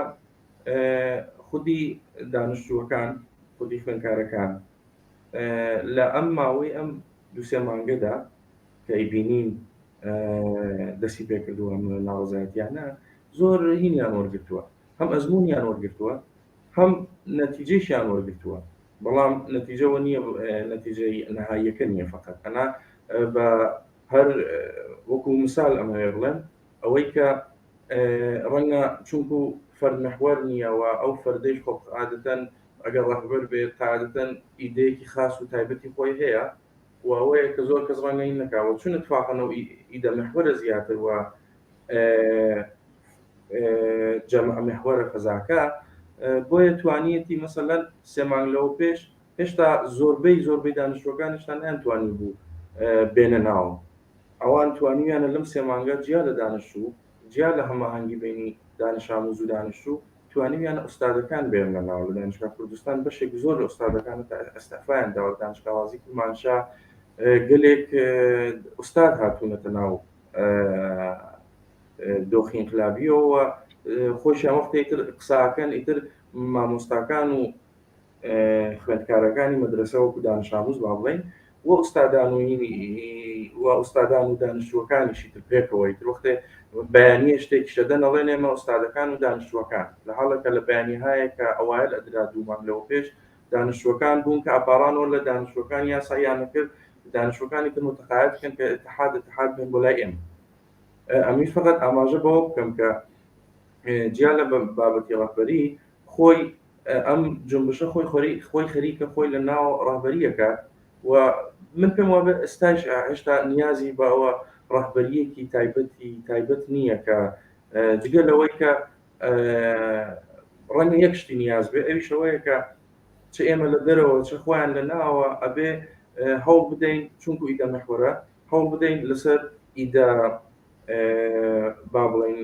خودی دانیشتووەکان خودی خوێندکارەکان لە ئەم ماوەی ئەم 2-3 مانگەدا کە ئەیبینین دەستی پێکردووە ناڕزایەتیانە زۆر هینیان وەرگرتووە هەم ئەزمونیان وەرگرتووە هەم نەتیجەیشیان وەرگرتووە بەڵام نەتیجەوە نییە نەتیجەی نەهاییەکە نییە فقط ئەنا بە هەر وەکو مثال ئەمەوێ بڵێن ئەوەی کە ڕەنگە چونکو فەرمەحوەر نییەوە ئەو فەردەیش خۆ عادەتەن ئەگەر ڕەهبەر بێت عادەتەن ئیدەیەکی خاص و تایبەتی خۆی هەیە و ئەوەیە کە زۆر کەس ڕەنگە هین نەکاوە چون اتفاقاً ئەو ئیدە مەحوەرە زیاتر و جەمع مەحوەرە فەزاکە بۆیە توانیەتی مەسەلەن 3 مانگ لەوە پێش هێشتا زۆربەی دانیشتوەکانیشتان نەیانتوانی بوو بێنە ناو ئەوان توانیانە لەم 3 مانگە جیا لە دانیشتوو جیا لە هەماهەنگی بینی دانش ئاموز و دانیشتوو توانیانە ئوستادەکان بێن لە ناو لە دانشگا کوردستان بەشێک زۆر لە ئوستادەکان ئەستەفایان داوە دانشگاوازی کرمانشا گەلێک ئوستاد هاتوونەتە ناو دۆخی ئینقلابیەوە خۆشیان وەختێک تر قساکەن ئیتر مامۆستاکان و خوێندکارەکانی مەدرسە وەکو دانش ئاموز با بڵێن و ئوستادان و دانیشتووەکانیشی تر پێکەوەی تر وەختێ بەیانیە شتێکی شەدەن ئەڵێن ئێمە ئوستادەکان و دانیشتووەکان لە حاڵێکە لە بەیانیهایە کە ئەوایل ئەدرا دوومان لەوە پێش دانیشتووەکان بوون کە ئاپارانەوە لە دانیشتووەکان یاساییانە کرد دانیشتوەکانی تر متقاعد بکەن کە اتحاد بێن بۆ لای ئێمە. ئەمیش فقط ئاماژە بەوە بکەم کە جیا لە بابەتی ڕاهبەری خۆی ئەم جنبشە خۆی خەریکە خۆی لە ناو ڕاهبەریەکە و من پێم وابێ ئێستاش هێشتا نیازی بە ئەوە ڕاهبەریەکی تایبەت نییە کە جگە لەوەی کە ڕەنگە یەک شتی نیاز بێ ئەویش ئەوەیە کە چ ئێمە لە دەرەوە چ خۆیان لە ناوە ئەبێ هەوڵ بدەین چونکو ئیدە مەحوەرە هەوڵ بدەین لەسەر ئیدە با بڵێن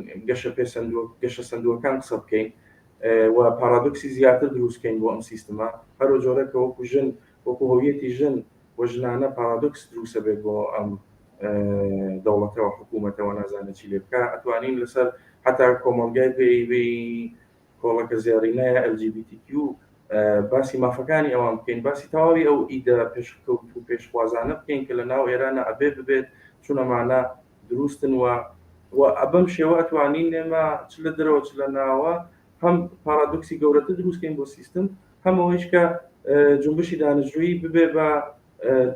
گەشە سندووەکان قسە بکەین و پارادۆکسی زیاتر دروستکەین بۆ ئەم سیستەمە هەرو جۆرەکە وەکو ژن وەکو هۆیەتی ژن و ژنانە پارادۆکس دروستە بێت بۆ ئەم دەوڵەتەوە حکوومەتەوە نازانێت چی لێ بکە ئەتوانین لەسەر حتا کۆمەڵگای پێی کۆڵەکە زیێڕینایە LGBTQ باسی مافەکانی ئەوان بکەین باسی تەواوی ئەو ئیدە پێشکەوت و پێشوازانە بکەین کە لە ناو ئێرانە ئەبێ ببێت چونەمانە دروستن و ئەبەم شێوە ئەتوانین ئێمە چ لە دەرەوە چ لە ناوە هەم پارادۆکسی گەورەتر دروستکەین بۆ سیستم هەمەوەیش کە جنبشی دانیشتووی ببێ بە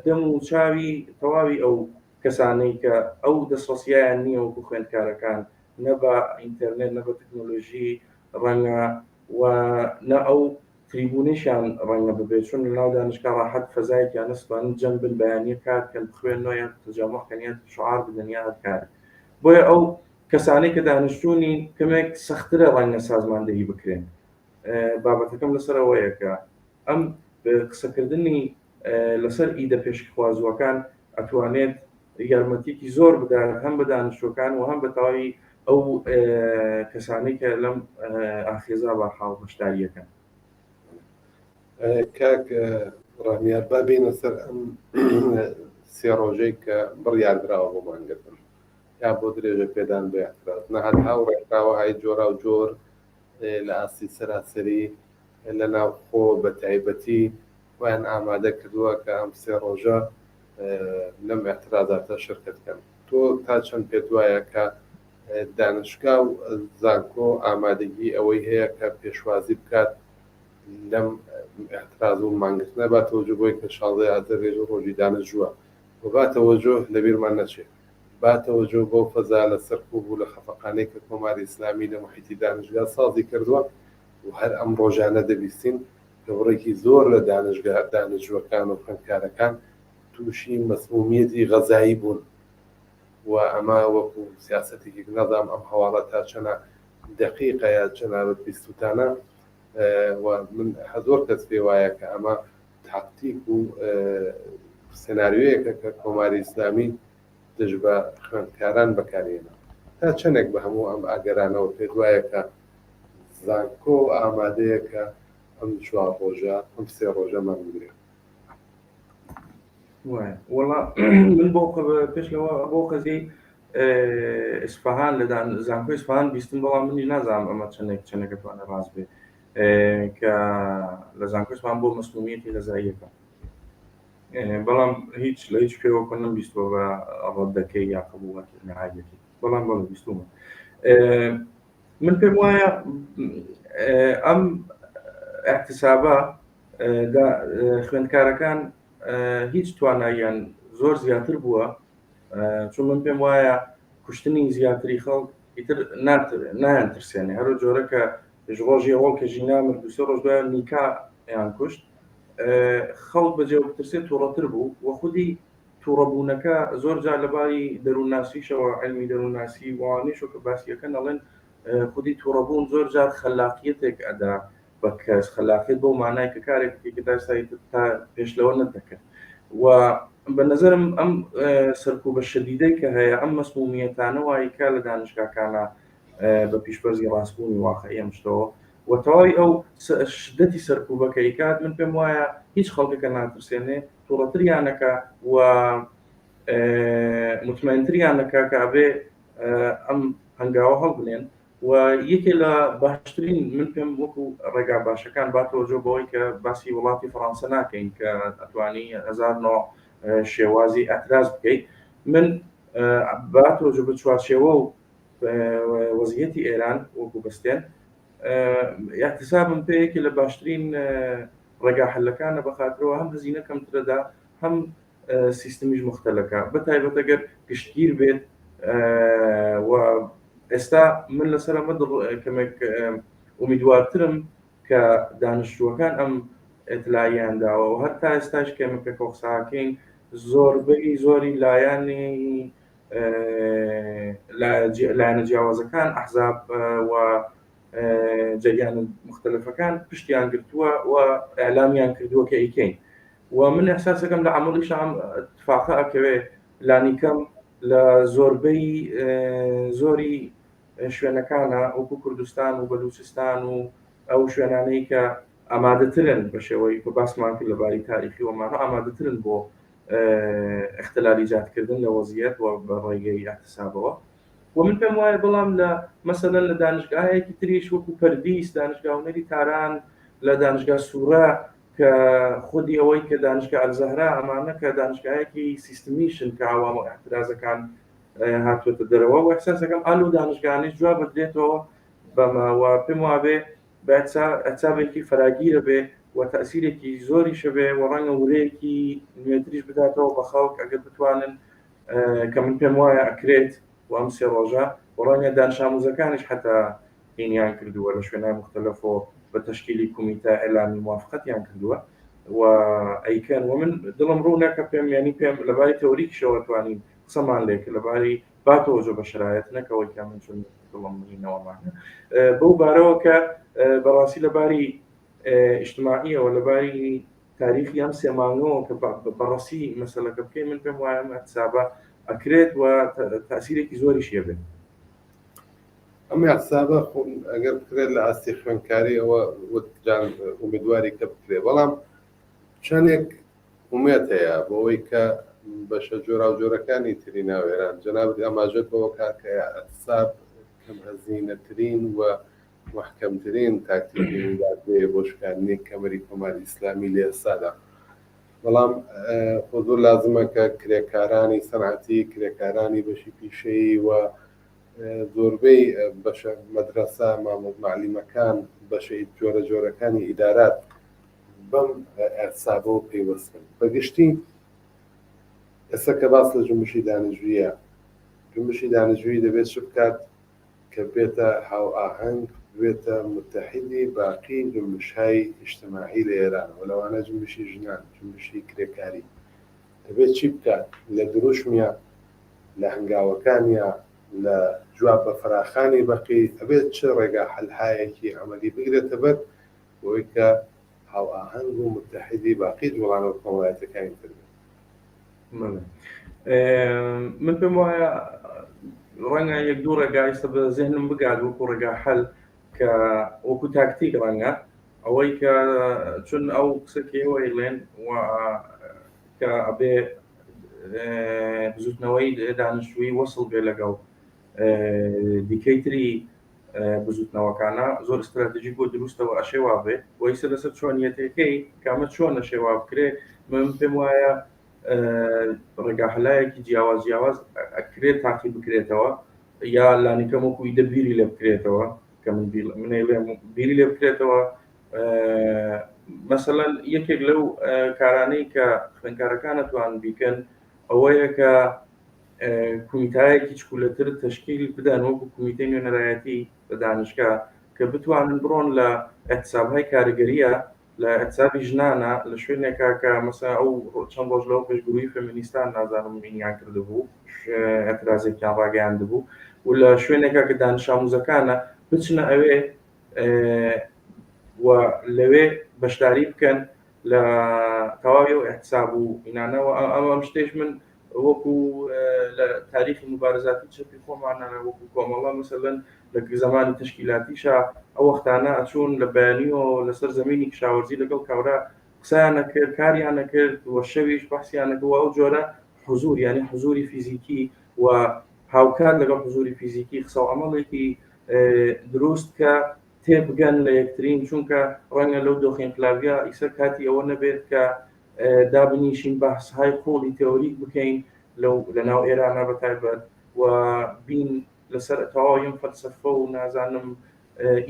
دەم و چاوی تەواوی ئەو کەسانەی کە ئەو دەسڕۆسیایان نییە وەکو خوێندکارەکان نە بە ئینتەرنێت نە بە تەکنۆلۆژی ڕەنگە و نە ئەو تریبونیشان ڕەنگە ببێت چون لە ناو دانشگا ڕاحەت فەزایەکیان نسبان جەم بن بەیانیە کارکەن بخوێنەوە یان تەجاموعکەن یان شعار بدەن یان هەرکار بۆیە ئەو کەسانەی کە دانیشتوونی کەمێک سەخترە ڕەنگە سازماندەهی بکرێن بابەتەکەم لەسەرەوەیە کە ئەم قسەکردنی لەسەر ئیدە پێشخوازوەکان ئەتوانێت یارمەتیکی زۆر بدات هەم بە دانیشتوەکان و هەم بە تەواوی ئەو کەسانەی کە لەم ئاخێزا بەحاڵ بەشداریەکەن. کاک ڕامیار با بینە سەر ئەم سێ ڕۆژەی کە بڕیاردراوە بۆمانگرتن یا بۆ درێژە پێدان بە احتراز نەهات هاوڕێکراوە های جۆرا و جۆر لە ئاسی سەراسەری لە ناوخۆ بە تایبەتی ویان ئامادە کردووە کە ئەم سێ ڕۆژە لەم احترازاتە شرکتکەن تۆ تا چەند پێت وایە کە دانشگا و زانکۆ ئامادەگی ئەوەی هەیە کە پێشوازی بکات لەم احتراز و مانگرتنە باتەوەجو بۆی کە 16 ئازار ڕێژە ڕۆژی دانشجووە و باتەوەجۆ لەبیرمان نەچێت باتەوەجۆ بۆ فەزا لە سەر بوو لە خەفەقانەی کە کۆماری ئیسلامی لە محیتی دانشگا سازی کردووە و هەر ئەم ڕۆژانە دەبیستین کە بڕێکی زۆر لە دانشجوەکان و خوێندکارەکان تووشی مەسمومیەتی غەزایی بوون و ئەمە وەکو سیاسەتێکی نەدام ئەم هەواڵە تا چەنە دقیقە یا جەنابەت بیستوتانە و من زۆر کەس پێ وایە کە ئەمە تاکتیک و سناریۆیەکە کە کۆماری ئیسلامی دژ بە خوێندکاران بەکارێنە تا چەندێک بە هەموو ئەم ئاگەرانەوە پێت وایە کە زانکۆ ئامادەیە کە ئەم 4 ڕۆژە ئەم 3 ڕۆژە مەبگرێت وەڵا من بۆ پێشەوە بۆ قەزەی ئیسفەهان لە زانکۆی ئیسفەهان بیستم بەڵام منی نازانم ئەمە چەندێک دەتوانێت ڕاست بێت کە لە زانکۆی ئیسفەهان بۆ مەسمومیەتی غەزاییەکە بەڵام هیچ لە هیچ پێوەکە نەبیستوە بە ڕەدەکەی یا قبوڵەتی نەعادەتی بەڵام بەڵێ بیستومە من پێم وایە ئەم احتسابە خوێندکارەکان هیچ تواناییان زۆر زیاتر بووە چون من پێم وایە کوشتنی زیاتری خەڵک ئیتر نایان ترسێنێ هەرو جۆرەکە ژڕۆژی ئەوڵ کە ژینا مردوسە ڕۆژ دوایە نیکا یان کوشت خەڵک بەجێ بترسێت تووڕەتر بوو و خودی تووڕەبوونەکە زۆر جار لەباری دەروونناسیشەوە علمی دەروونناسی وانیش و کە باسیەکەن ئەڵێن خودی تووڕەبوون زۆر جار خەلاقیەتێک ئەدا بە کەس خەلاقیت بۆ مانای کە کارێکی داسایی تا پێشلەوە نەدەکەن و بە نظرم ئەم سەرکوب بە شەدیدەی کە هەیە ئەم مەسمومیەتانە وایکە لە دانشگاکانە بە پیشبەرزی ڕاستبوونی واقعی ئەم شتەوە و تەواوی ئەو شدەتی سەرکوبەکەی کات من پێم وایە هیچ خەڵکێکە ناترسێنێ تووڕەتریانەکە و مطمئنتریانەکە کە ئەبێ ئەم هەنگاوە هەڵبنێن و یەکێ لە باشترین من پێم وەکو ڕێگا باشەکان باتەوەجۆ بەوەی کە باسی وڵاتی فەڕەنسا ناکەین کە ئەتوانی شێوازی ئەتراز بکەیت من باتۆژە بە چوارچێوە و وەزیەتی ئێران وەکو بەستێن احتسابم پێیەکی لە باشترین ڕێگا حلەکانە بەخاترەوە هەم هەزینە کەمترەدا هەم سیستمیش مختلەکە بەتایبەت ئەگەر گشتگیر بێت و ئێستا من لەسەر ئەمە کەمێک ئومیدوارترم کە دانیشتووەکان ئەم ئێتلاییان داوە و هەر تا ئێستاش کەمەکە کۆقساکەین زۆربەی زۆری لایانی لایەنە جیاوازەکان ئەحزاب و جریان مختلفەکان پشتیان گرتووە و ئەعلامیان کردووە کە ئیکەین و من ئەحساسەکەم لە عەمەڵیش اتفاقە ئەکەوێ لانیکەم لە زۆربەی زۆری شوێنەکانە وەکو کوردستان و بەلوچستان و ئەو شوێنانەی کە ئامادەترن بە شێوەی کە باسمان کرد لەباری تاریخی وەمانە ئامادەترن بۆ اختلالی ایجادکردن لە وەزیەت و بە ڕێگەی احتسابەوە و من پێم وایە بەڵام لە مەسەلەن لە دانیشگاهەیەکی تریش وەکو پەردیس دانیشگا هونەری تاران لە دانیشگا سوورە کە خودی ئەوەی کە دانیشگا ئەلزەهرا ئەمانە کە دانیشگایەکی سیستمیشن کە ئاوام و احترازەکان هاتوێتە دەرەوە و ئەحساسەکەم ئالو دانیشگانیش جواب بدرێتەوە بەماوە پێم وابێ بە ئەچابێکی فراگیرە بێ و تەسیرێکی زۆری شەبێ و ڕەنگە ورەیەکی نوێتریش بداتەوە بە خەڵک ئەگەر بتوانن کە من پێم وایە ئەکرێت و ئەم سێ ڕۆژە و ڕەنگە دانشاموزەکانیش حتا هینیان کردووە لە شوێنای مختلفەوە بە تەشکیلی کومیتە ئێلامی موافقەتیان کردووە و ئەیکەن و من دڵم ڕوو نەکە پێم ینی پێم لەباری تەوریکیشەوە توانین قسەمان لێکە لەباری باتەوەجە بە شرایەت نەکەوەی کە من چون دڵم منینەوەمانە بەو بارەوە کە بەڕاستی لەباری اجتماعیەوە لەباری تاریخی ئەم سێ مانگەوە کە بەڕاستی مەسەلەکە بکەین من پێم وایە ئەم احتسابە ئەکرێت و تەسیرێکی زۆریش هەبێ ئەم احتسابە ئەگەر بکرێت لە ئاستی خوێندکاری ئەوە وتجان ئومیدواری کە بکرێت بەڵام چەندێک ومێت هەیە بۆەوەی کە بەشە جۆرا و جۆرەکانی تری ناوێران جەنابەت ئاماژەت بەوە کاکە احتساب کەم هەزینەترین و محکەمترین تاکتیکی وڵاتێ بۆ شکاندنی کەمەری کۆماری ئیسلامی لە ئێستادا بەڵام خۆ زۆر لازمە کە کرێکارانی سەنعەتی کرێکارانی بەشی پیشەیی و زۆربەی بەشە مەدرسە معلیمەکان بەشەی جۆرە جۆرەکانی ئیدارات بەم ئەحتسابەوە پەیوەستن بەگشتی ئێستا کە باس لە جنبشی دانیشتوویە جنبشی دانیشتووی دەبێت چ بکات کە بێتە هاوئاهەنگ بێتە متحیدی باقی جنبشهای اجتماعی لە ئێران و لەوانە جنبشی ژنان جنبشی کرێکاری دەبێت چی بکات لە دروشمیە لە هەنگاوەکانیە لە جواب بە فراخانی بەقی ئەبێت چ ڕێگا حەلهایەکی عەمەلی بگرێتە بەر بۆی کە هاوئاهەنگ و متحیدی باقی وڵانە و کۆمەڵایەتەکانی تر بێت من پێم وایە ڕەنگە یەک دوو ڕێگا ئێستا بە زێنم بگات وەکو ڕێگا حەل کە وەکو تاکتیک ڕەنگە ئەوەی کە چون ئەو قسەکەوە ئێڵێن و کە ئەبێ بزوتنەوەی دانیشتووی وەسڵ بێ لەگەڵ دیکەیتری بزوتنەوەکانە زۆر استراتیژیک بۆ دروستەوە ئەشێوا بێ و ئیسە لەسەر چۆنیەتەکەی کامە چۆنە شێوا بکرێ من پێم وایە ڕێگا حەلایەکی جیاواز ئەکرێت تاقی بکرێتەوە یا لانیکەم وەکوی دە بیری لێ بکرێتەوە کە من بیری لێ بکرێتەوە مەسەڵەن یەکێک لەو کارانەی کە خوێندکارەکان ئەتوان بیکەن ئەوەیە کە کومیتایەکی چکولەتر تشکیل بدەن وەکو کومیتەی نوێنەرایەتی لە دانیشگا کە بتوانن بڕۆن لە ئەحتسابهای کاریگەریە لە ئەحتسابی ژنانە لە شوێنێکا کە مەسا ئەو چەند ڕۆژ لەوە پێشگوڕی فێمینیستان نازانم مینیان کردبوو ئەترازێکیان ڕاگەیاندبوو و لە شوێنێکا کە دانیشاموزەکانە بچنە ئەوێ و لەوێ بەشداری بکەن لە تەواوی و ئەحتساب و ئینانەوە ئەم شتێش من وەکو لە تاریخی مبارزاتی چەپی خۆمانە وەکو کۆمەڵە مەسەڵەن لە زمانی تشکیلاتیشە ئەو وەختانە ئەچوون لە بەیانیەوە لەسەر زەمینی کشاوەرزی لەگەڵ کاورا قسەیانە کرد کاریانە کرد وە شەویش بەحسیانەکەوە ئەو جۆرە حوزور یعنی حوزوری فیزیکی و هاوکار لەگەڵ حوزوری فیزیکی قسە و عەمەڵێکی دروست کە تێبگەن لە یەکترین چونکە ڕەنگە لەو دۆخی ئینقلابیە ئیسەر کاتی ئەوە نەبێت کە دابنیشین بەحسهای قوڵی تێۆریک بکەین لەناو ئێرانە بەتایبەت و بین لەسەر تەواویم فەلسەفە و نازانم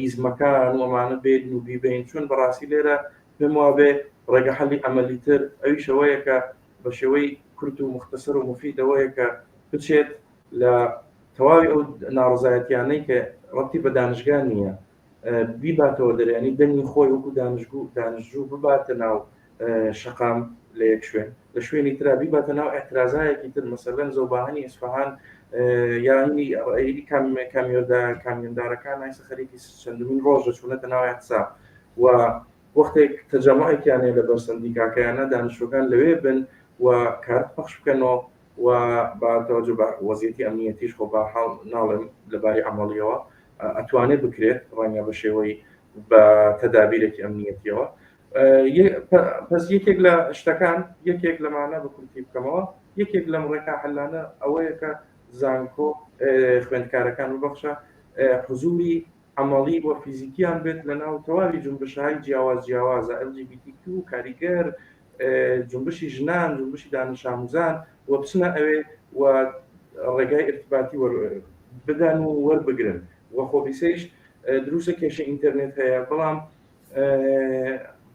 ئیزمەکان وەمانە بێن و بیبین، چون بەڕاستی لێرە پێم وابێ ڕێگە حەلی ئەمەلیتر ئەویشەوەیە کە بە شێوەی کورت و مختصر و مفیدەوەیە کە بچێت لە تەواوی ئەو ناڕزایەتیانەی کە ڕەتی بە دانشگا نییە بیباتەوە دەرێنی دەنگی خۆی وەکو دانیشتجوو بباتە ناو شەقام لە یەک شوێن لە شوێنی ترا بیباتە ناو ئەترازایەکی تر مەسەلەن زەوباهەنی ئیسفەهان یانی کامیۆندارەکان نایسە خەریکی چەندمین ڕۆژە چوونەتە ناو احتساب و وەختێک تەجەمعێکیانێ لە بەرسەندیکاکەیانە دانیشتوەکان لەوێ بن و کارت پەخش بکەنەوە و باتەوەجە بە وەزیەتی ئەمنیەتیش خۆ باحاڵ ناڵێم لەباری عەمەڵیەوە ئەتوانێت بکرێت ڕەنگە بە شێوەی بە تەدابیرێکی ئەمنیەتیەوە. پس یەکێک لە شتەکان یەکێک لەمانە بە کورتی بکەمەوە، یەکێک لەم ڕێکا حەلانە ئەوەیە کە زانکۆ خوێندکارەکان ببەخشە حزوری عملی و فیزیکیان بێت لە ناو تەواوی جنبشهای جیاوازە LGBTQ و کاریگەر جنبشی ژنان جنبشی دانش ئاموزان و بچنە ئەوێ و ڕێگای ارتباطی بدەن و وەربگرن و خۆبیسەیش دروستە کێشە ئینتەرنێت هەیە، بەڵام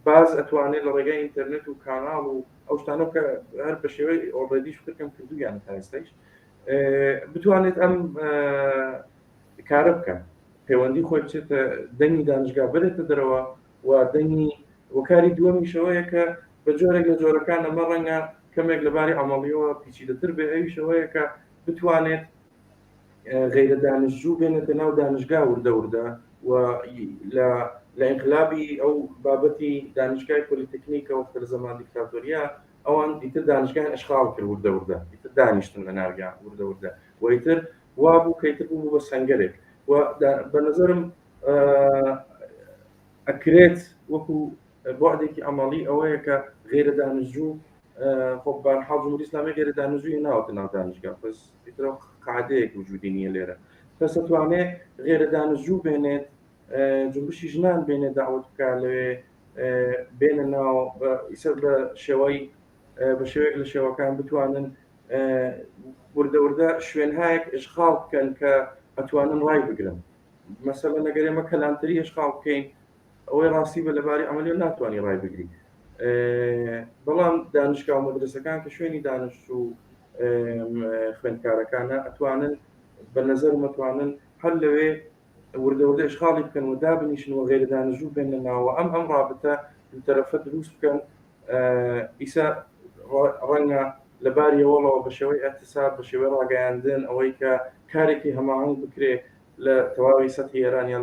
باز ئەتوانێت لە ڕێگای ئینتەرنێت و کاناڵ و ئەو شتانە کە هەر بە شێوەی ئۆڵرێدیش فکرم کردویان تا ئێستاش بتوانێت ئەم کارە بکەن، پەیوەندی خۆی بچێتە دەنگی دانشگا بێتە دەرەوە و دەنگی وەکاری دووەمیشەوەیە کە بە جۆرێک لە جۆرەکان ئەمە ڕەنگە کەمێک لەباری ئەمەڵیەوە پیچیدەتر بێ، ئەویشەوەیە کە بتوانێت غیرە دانشجوو بێنێتە ناو دانشگا وردە و لە ئینقلابی ئەو بابەتی دانشگای پۆلیتێکنیکە وەختە لە زەمان دیکتاتۆریا ئەوان دیتر دانشگایان ئەشغاڵ کرد وردە دیتر دانیشتن لە ناوگا وردە و ئیتر وا بوو کەیتر بوو بە سەنگەرێک و بە نەزەرم ئەکرێت وەکو بۆعدێکی ئەمەڵی ئەوەیە کە غیرە دانشجوو خۆ بەرحاڵ جمهوری ئیسلامی غیرە دانشجووی ناوەتە ناو دانشگا، پس ئیتر قاعدەیەک وجودی نییە لێرە، پس ئەتوانێت غیرە دانشجوو بێنێت جنبشی ژنان بێنێت داوت بکە لەوێ بێنە ناو ئیسەر بە شێوەیەک لە شێوەکان بتوانن وردە شوێنهایەک ئشغاڵ بکەن کە ئەتوانن ڕای بگرن، مەسەلەن ئەگەر ئێمە کەلانتری ئشغاڵ بکەین ئەوەی ڕاستی بە لەباری ئەمەلیۆ ناتوانانی ڕای بگری، بەڵام دانشگا و مەدرسەکان کە شوێنی دانش و خوێندکارەکانە ئەتوانن بە نەزەر مەتوانن هەر لەوێ وردە ئشغاڵی بکەن و دابنیشن و غیرە دانشجوو بێنە ناوە ئەم ڕابطە دوتەرەفە دروست بکەن ئیسا ڕەنگە لەباریەوەڵەوە بە شێوەی ئەتساب بە شێوەی ڕاگەیاندن ئەوەی کە کارێکی هەماهەنگ بکرێ لە تەواوی سەتی ئێران یا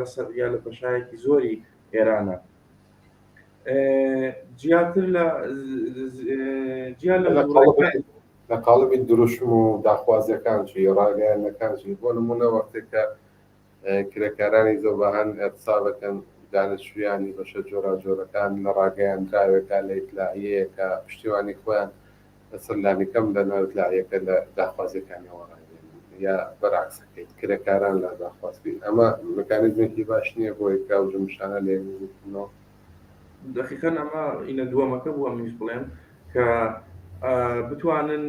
لە بەشایەکی زۆری ئێرانە. جیاتر لە قاڵبی دروشم و داخوازیەکان چی ڕاگەیانەکان چی بۆ نمونە وەختێکە کرێکارانی زۆباهەن ئەتسابەکەن دانشجویانی بەشە جۆرەکان لە ڕاگەیاندراوێکە لە ئیتلاعیەیەکە پشتیوانی خۆیان لەسەر لانیکەم لەناو ئیتلاعیەکە لە داخوازیەکانیەوە ڕاگەیان یا بەڕاکسەکەیت کرێکاران لە داخوازبی ئەمە مەکانیزمێکی باش نییە بۆ یکا و جمشانە لێنەوە دقیقاً ئەمە ئینە دووەمەکە بووە منیش بڵێم کە بتوانن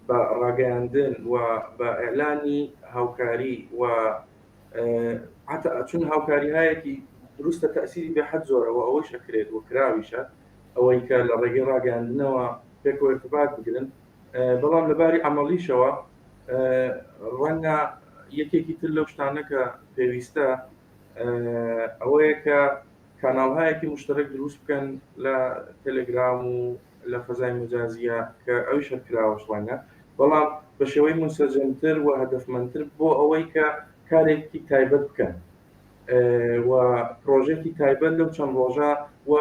بە ڕاگەیاندن و بە ئێعلانی هاوکاری و چون هاوکاریهایەکی دروستە تەسیری بێ حەد زۆرەوە ئەوەی شەکرێت و کراویشە ئەوەی کە لە ڕێگەی ڕاگەاندنەوە پێکەوە ارتباط بگرن، بەڵام لەباری ئەمەڵیشەوە ڕەنگە یەکێکی تر لەو شتانە کە پێویستە ئەوەیە کە کاناڵهایەکی مشترک دروست بکەن لە تەلەگرام و لە فەزای مجازیە کە ئەوی شەکراوە شوانە، بەڵام بە شێوەی منسەجمتر و هەدەفمەندتر بۆ ئەوەی کە کارێکی تایبەت بکەن و پرۆژێکی تایبەت لەو چەند ڕۆژە و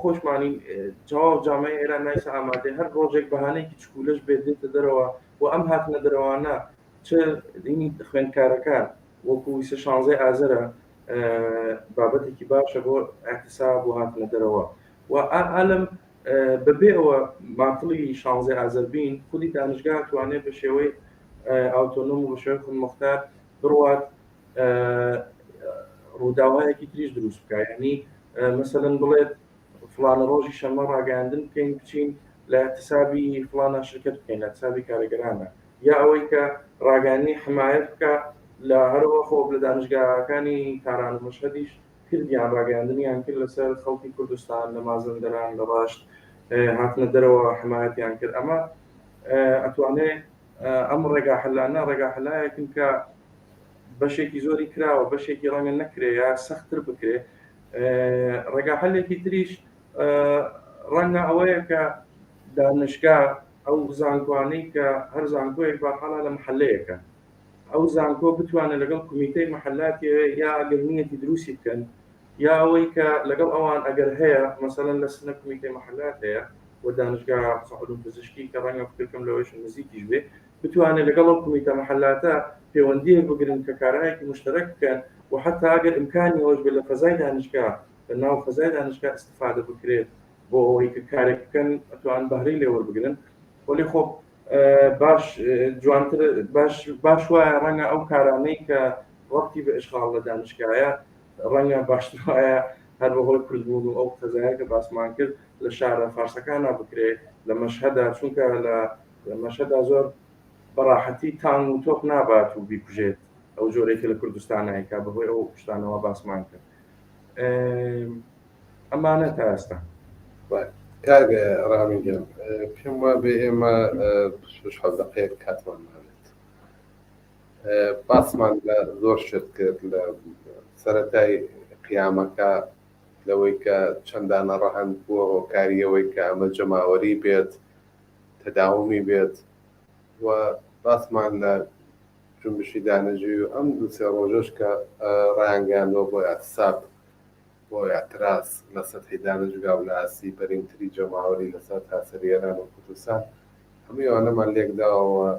خۆشمانی جاوا جامعی ئێران نایسە ئامادە هەر ڕۆژێک بەهانەیەکی چکولەش بێتێتە دەرەوە و ئەم هاتنە دەرەوانە چه دینی خوێندکارەکان وەکو 16 ئازەرە بابەتێکی باشە بۆ ئاحتساب و هاتنە دەرەوە و ئالم بەبێ ئەوە ماتڵی 16 ئازەر بین خودی دانشگا توانێت بە شێوەی ئاوتۆنۆم و بە شێوەی خودمختار بڕوات ڕووداوایەکی تریش دروست بکە، یعنی مەسەلەن بڵێت فلانە ڕۆژی شەمە ڕاگەاندن بکەین بچین لە احتسابی فلانە شرکت بکەین لە احتسابی کارەگەرانە، یا ئەوەی کە ڕاگەاندنی حمایەت بکە لە هەروە خۆ لە دانشگاکانی کاران و مەشهەدیش کردیان ڕاگەاندنیان کرد لەسەر خەڵکی کوردستان لە مازندران لە ڕاشت هاتنە دەرەوە حمایەتیان کرد. ئەمە ئەتوانێت ئەم ڕێگاحەلانە ڕێگاحەلایەکن کە بەشێکی زۆری کراوە بەشێکی ڕەنگە نەکرێ یا سەختتر بکرێ. ڕێگاحەلێکی تریش ڕەنگە ئەوەیە کە دانشگا ئەو زانکۆانەی کە هەر زانکۆیەک باحاڵا لە محلەیەکە ئەو زانکۆ بتوانێت لەگەڵ کمیتەی محلات یا ئەگەرنیەتی دروستی بکەن یا ئەوەی کە لەگەڵ ئەوان ئەگەر هەیە مەسەڵەن لە سنە کمیتەی محلات هەیە و دانشگا علوم پزیشکی کە ڕەنگە فکرکەم لەوەش نزیکیش بێ بتوانێت لەگەڵ ئەو کمیتە محلاتە پەیوەندیەک بگرن کە کارایەکی مشترک بکەن و حتا ئەگەر ئیمکانی ئەوەش بێت لە فەزای دانشگا لە ناو فەزای دانشگا استفادە بکرێت بۆ ئەوەی کە کارێک بکەن ئەتوان بەهرەی لێوەربگرن. وەلی خۆ باش جوانتر باش وایە ڕەنگە ئەو کارانەی کە وەقتی بە ئشغاڵ لە دانشگایە ڕەنگە باشتر وایە هەر بەهۆی کوردبوون و ئەو قەزایە کە باسمان کرد لە شارە فارسەکانە بکرێت لە مەشهەدا، چونکە لە مەشهەدا زۆر بەڕاحەتی تانگ و تۆپ نابات و بیکوژێت ئەو جۆرێکی لە کوردستانایکا بەهۆی ئەو شتانەوە باسمان کرد. ئەمانە تا ئێستا. کاگە ڕامینگەم پێم وە بێ ئێمە 6 دقەیەک کاتمان ناوێت باسمان لە زۆر شت کرد لە سەرەتای قیامەکە لەوەی کە چەندانە ڕەهەند بووە هۆکاریەوەی کە ئەمە جەماوەری بێت تەداومی بێت و باسمان لە جنبشی دانەژی و ئەم دوو سێ ڕۆژەش کە ڕایانگەاندەوە بۆ ئەحساب بۆ اعتراض لە سەتحی دانشگا و لە ئاسی بەرینتری جەماوەری لەسەر تاسەریێران و کوردستان هەمووی ئەوانەمان لێکداوە.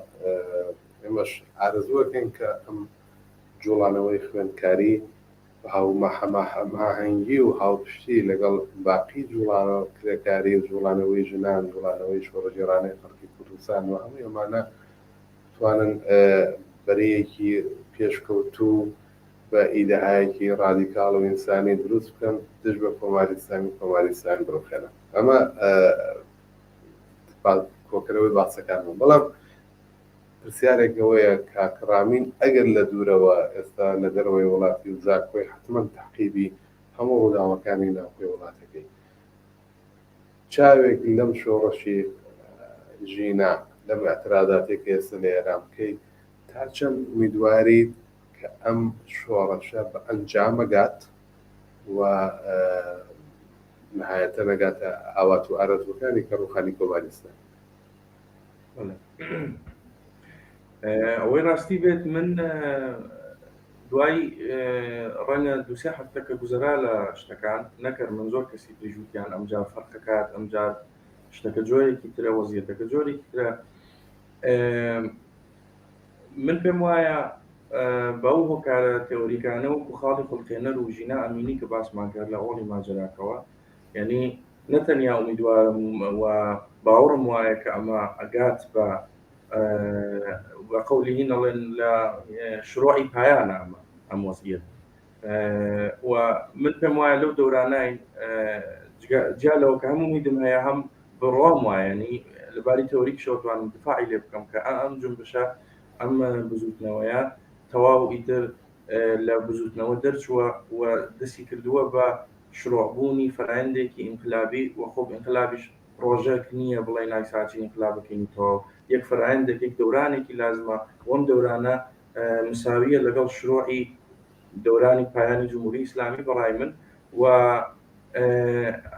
ئێمەش ئارەزووەکەین کە ئەم جوڵانەوەی خوێندکاری هاومەحەماهەنگی و هاوپشتی لەگەڵ باقی جوڵانە کرێکاری و جوڵانەوەی ژنان جوڵانەوەی شۆڕەژێرانەی خەڵکی کوردستان و هەمووی ئەمانە توانن بەرەیەکی پێشکەوتوو بە ئیدەهایەکی ڕادیکاڵ و ئینسانی دروست بکەن دژ بە کۆماری ئیسلامی بڕۆخێنە. ئەمە کۆکەرەوەی باسەکانمە. بەڵام پرسیارێکەوەیە کاکڕامین ئەگەر لە دوورەوە ئێستا لە دەرەوەی وڵاتی و زاکۆی حتمما تەحقیبی هەموو ڕووداوەکانی ناوخۆی وڵاتەکەی چاوێک لەم شۆڕەشی ژینە لەم ئەتراداتێک ئێستا لە ئێران بکەیت تا چەند ئومیدواری کە ئەم شۆڕەشە بە ئەنجامەگات و نهایەتە نەگاتە ئاوات و ئارەزوەکانی کە ڕووخانی کۆماری ئیسلامی. ئەوەی ڕاستی بێت من دوای ڕەنگە دووسێ هەفتەکە گوزەرا لە شتەکان نەکرد من زۆر کەسی پێژوتیان ئەمجار فەرقەکات ئەمجار شتەکە جۆرێکی ترە وەزیەتەکە جۆرێکی ترە. من پێم وایە بەو هۆکارە تێۆریکانە وەکو خاڵی خوڵقێنەر و ژینا ئەمینی کە باسمان کرد لە ئۆڵی ماجراکەوە، یعنی نەتەنیا ئومیدوارم و باوەڕم وایە کە ئەمە ئەگات بە قەولی نەڵێن لە شروعی پایانە ئەم وەزیەت. و من پێم وایە لەو دەورانای جیا لەوە کە هەموو میدم هەیە هەم بڕوام وایە ینی لەباری تەوریک شەوتوانم دفاعی لێ بکەم کە ئەم جنبشە ئەم بزوتنەوەیە تەواو ئیتر لە بزوتنەوە دەرچووە و دەستی کردووە بە شروعبوونی فەرهەندێکی ئینقلابی و خۆ ئینقلابیش ڕۆژێک نییە بڵێ نایساچی ئینقلابەکەینیتەوە یەک فەرهەندێک دەورانێکی لازمە وەم دەورانە مساویە لەگەڵ شروعی دەورانی پایانی جمهوری ئیسلامی بەڕای من و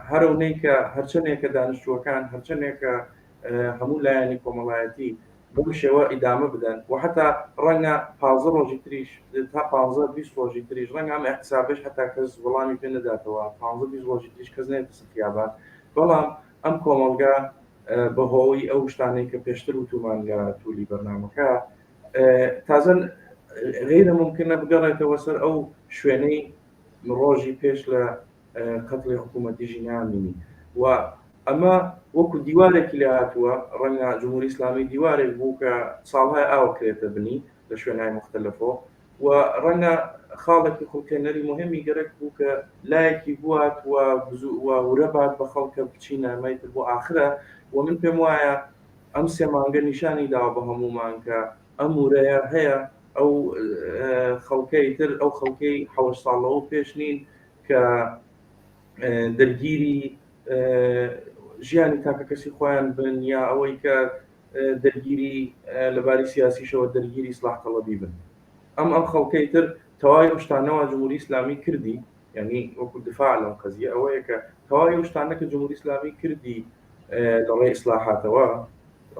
هەرەونەی کە هەرچەندێکە دانیشتووەکان هەرچەندێکە هەموو لایەنی کۆمەڵایەتی بەو شێوە ئیدامە بدەن و حتا ڕەنگە 15 ڕۆژی تریش تا 15-20 ڕۆژی تریش ڕەنگە ئەم احتسابش هەتا کەس وەڵامی پێ نەداتەوە 15-20 ڕۆژی تریش کەس نێتە سەخیابان. بەڵام ئەم کۆمەڵگا بەهۆی ئەو شتانەی کە پێشتر وتومان لە توولی بەرنامەکە تازە غیرە ممکنە بگەڕێتەوە سەر ئەو شوێنەی ڕۆژی پێش لە قەتڵی حکوومەتی ژینا ئەمینی و ئەمە وەکو دیوارێکی لە هاتووە ڕەنگە جمهوری ئیسلامی دیوارێک بوو کە ساڵهای ئاوە کرێتە بنی لە شوێنهای مختلفەوە و ڕەنگە خاڵێکی خوڵکێنەری مهمی گەرەک بوو کە لایەکی بوات و ورە بات بە خەڵکە بچینە مەیتر بۆ ئاخرە و من پێم وایە ئەم سێ مانگە نیشانی داوە بە هەمومان کە ئەم ورەیە هەیە ئەو خەڵکەی تر ئەو خەڵکەی 7 ساڵەوە پێش نین کە دەرگیری ژیانی تاکە کەسی خۆیان بن یا ئەوەی کە دەرگیری لەباری سیاسیشەوە دەرگیری ئیسلاح تەڵەبی بن. ئەم خەڵکەی تر تەواوی ئەو شتانەوە جمهوری ئیسلامی کردی، یعنی وەکو دفاع لەم قەزیە ئەوەیە کە تەواوی ئەو شتانە کە جمهوری ئیسلامی کردی لەڕێی ئیسلاحاتەوە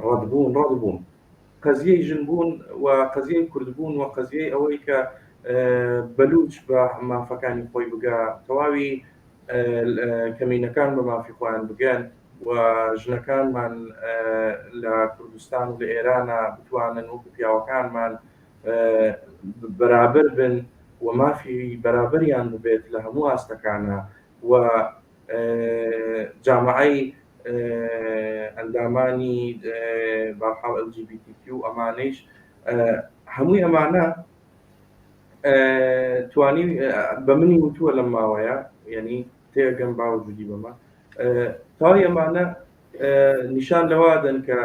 ڕەدبوون. قەزیەی ژنبوون و قەزیەی کوردبوون و قەزیەی ئەوەی کە بەلوچ بە مافەکانی خۆی بگا، تەواوی کەمینەکان بە مافی خۆیان بگەن و ژنەکانمان لە کوردستان و لە ئێرانە بتوانن وەکو پیاوەکانمان بەرابەر بن و مافی بەرابەریان ببێت لە هەموو ئاستەکانە و جامعەی ئەندامانی بەرحاڵ LGBTQ ئەمانەیش هەمووی ئەمانە توانی بە منی وتووە لەم ماوەیە، یعنی تێگەم باوجودی بەمە تاوی ئەمانە نیشان لەوادەن کە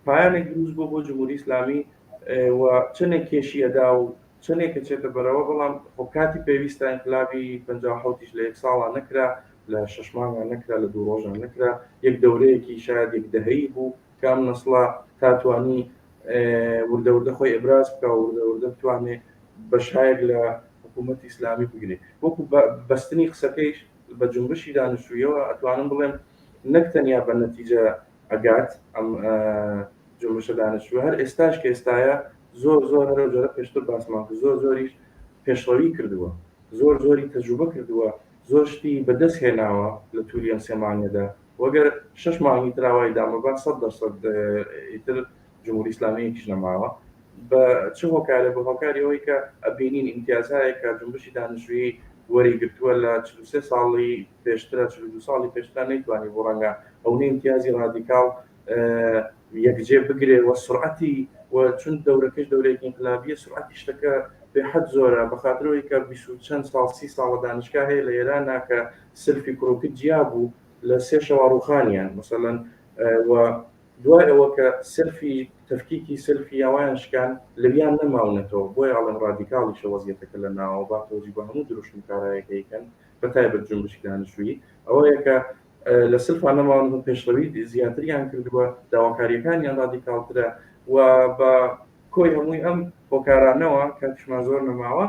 پایانێک دروست بۆ جمهوری ئیسلامی و چنێک کێشیەدا و چنێکە چێتە بەرەوە، بەڵام خۆ کاتی پێویستە ئینقلابی 57ش لە 1 ساڵە نەکرا، لە 6 مانگە نەکرا، لە 2 ڕۆژە نەکرا، یەک دەورەیەکی شاید یەک دەهەیی بوو کام نەسڵە تاتوانی وردەوردە خۆی ئێبراز بکە و وردەوردە بتوانێت بەشایەک لە حکوومەتی ئیسلامی بگرێت. وەکو بەستنی قسەکەیش بە جنبشی دانیشتوویەوە ئەتوانم بڵێم نەک تەنیا بە نەتیجە ئەگات ئەم جنبشە دانیشتووە، هەر ئێستاش کە ئێستایە زۆر هەرە جۆرە پێشتر باسمان کرد، زۆریش پێشڕەوی کردووە، زۆری تەجروبە کردووە، زۆر شتی بەدەست هێناوە لە تووری ئەم 3 مانگەدا. وەگەر 6 مانگی تراوای دامەبات 100% ئیتر جمهوری ئیسلامیەکیش نەماوە بە چه هۆکارە بە هۆکاری ئەوەی کە ئەبینین ئیمتیازایە کە جنبشی دانیشتووی وەری گرتووە لە 43 ساڵی پێشترە 42 ساڵی پێشتر نەیتوانی بۆ ڕەنگە ئەو ئیمتیازی ڕادیکاڵ یەکجێ بگرێ و سرعەتی و چون دەورەکەش دەورەیەکی ئینقلابیە سرعەتی شتەکە بێحەد زۆرە، بەخاطرەوەی کە 20 چەند ساڵ 30 ساڵە دانیشگا هەیە لە ئێرانە کە سلفی کوڕووکت جیا بوو لە 3 شەوا ڕووخانیان مەسەڵەن و دوای ئەوە کە سلفی تەفکیکی سلفی یاوایان شکان لەویان نەماونەتەوە، بۆی ئەڵێن ڕادیکاڵیشە وەزیەتەکە لە ناوە با تۆزی بە هەموو دروشم کارایەکەیکەن بەتایبەت جنبشی دانیشتووی ئەوەیە کە لە سلفان نەماون پێشڕەوی زیاتریان کردووە، داواکاریەکانیان ڕادیکاڵترە و بە کۆی هەمووی ئەم هۆکارانەوە کاتیشمان زۆر نەماوە.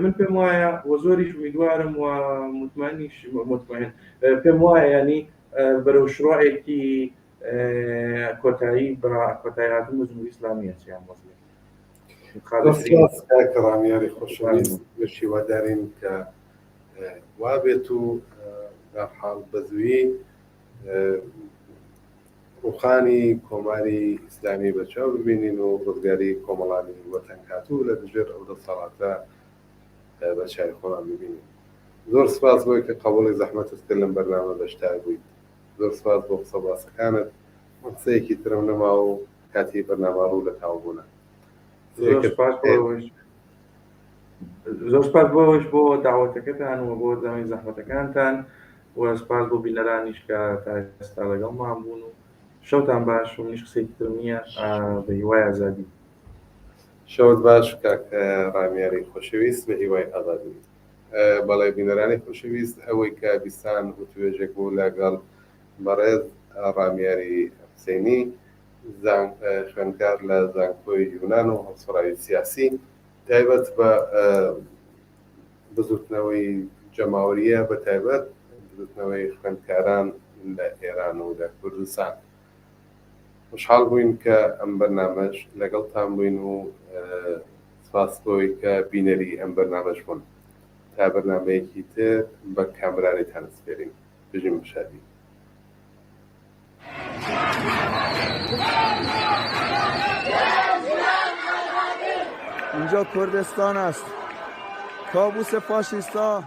من پێم وایە و زۆریش میدوارم و مطمئن پێم وایە ینی بەرەو شڕۆعێکی کۆتایی کۆتایی هاتن بە جمهوری ئیسلامیە چیان ڕامیاری خۆشەویست گەشتی وادارین کە وابێت و دەرحاڵ بەزوی ڕووخانی کۆماری ئیسلامی بەچاو ببینین و ڕزگاری کۆمەڵانی وەتەنکاتوو لە دژێر ئەو 10 ساڵاتە بە چای خۆمان ببینین. زۆر سپاس بۆی کە قبوڵی زەحمەتت کرد لەم بەرنامە بەشدار بوویت. زۆر سپاس بۆ قسە باسەکانت. قسەیەکی ترم نەما و کاتی بەرنامە ڕوو لە تاو بوونە. زۆر سپاس بۆش بۆ داوەتەکەتان و بۆ دەمی زەحمەتەکانتان و سپاس بۆ بینەرانیش کە تا ئێستا لەگەڵمان بوون و شەوتان باش و منیش قسەیەکی ترم نییە بە هیوای ئازادی. شەوت باش کاکە ڕامیاری خۆشەویست بە هیوای ئازادی. بەڵێ بینەرانی خۆشەویست ئەوەی کە بیستان و توێژێک بوو لەگەڵ بەڕێز ڕامیاری حوسێنی خوێندکار لە زانکۆی یونان و هەڵسەڕاوی سیاسی تایبەت بە بزوتنەوەی جەماوریە بە تایبەت بزوتنەوەی خوێندکاران لە ئێران و لە کوردستان. خوشحاڵ بووین کە ئەم بەرنامەش لەگەڵتان بووین و سپاس بۆی کە بینەری ئەم بەرنامەش بوون. تا بەرنامەیەکی تر بە کامرانێتان سپێرین. بژیم بشادی. اینجا کردستان است. کابوس فاشیستا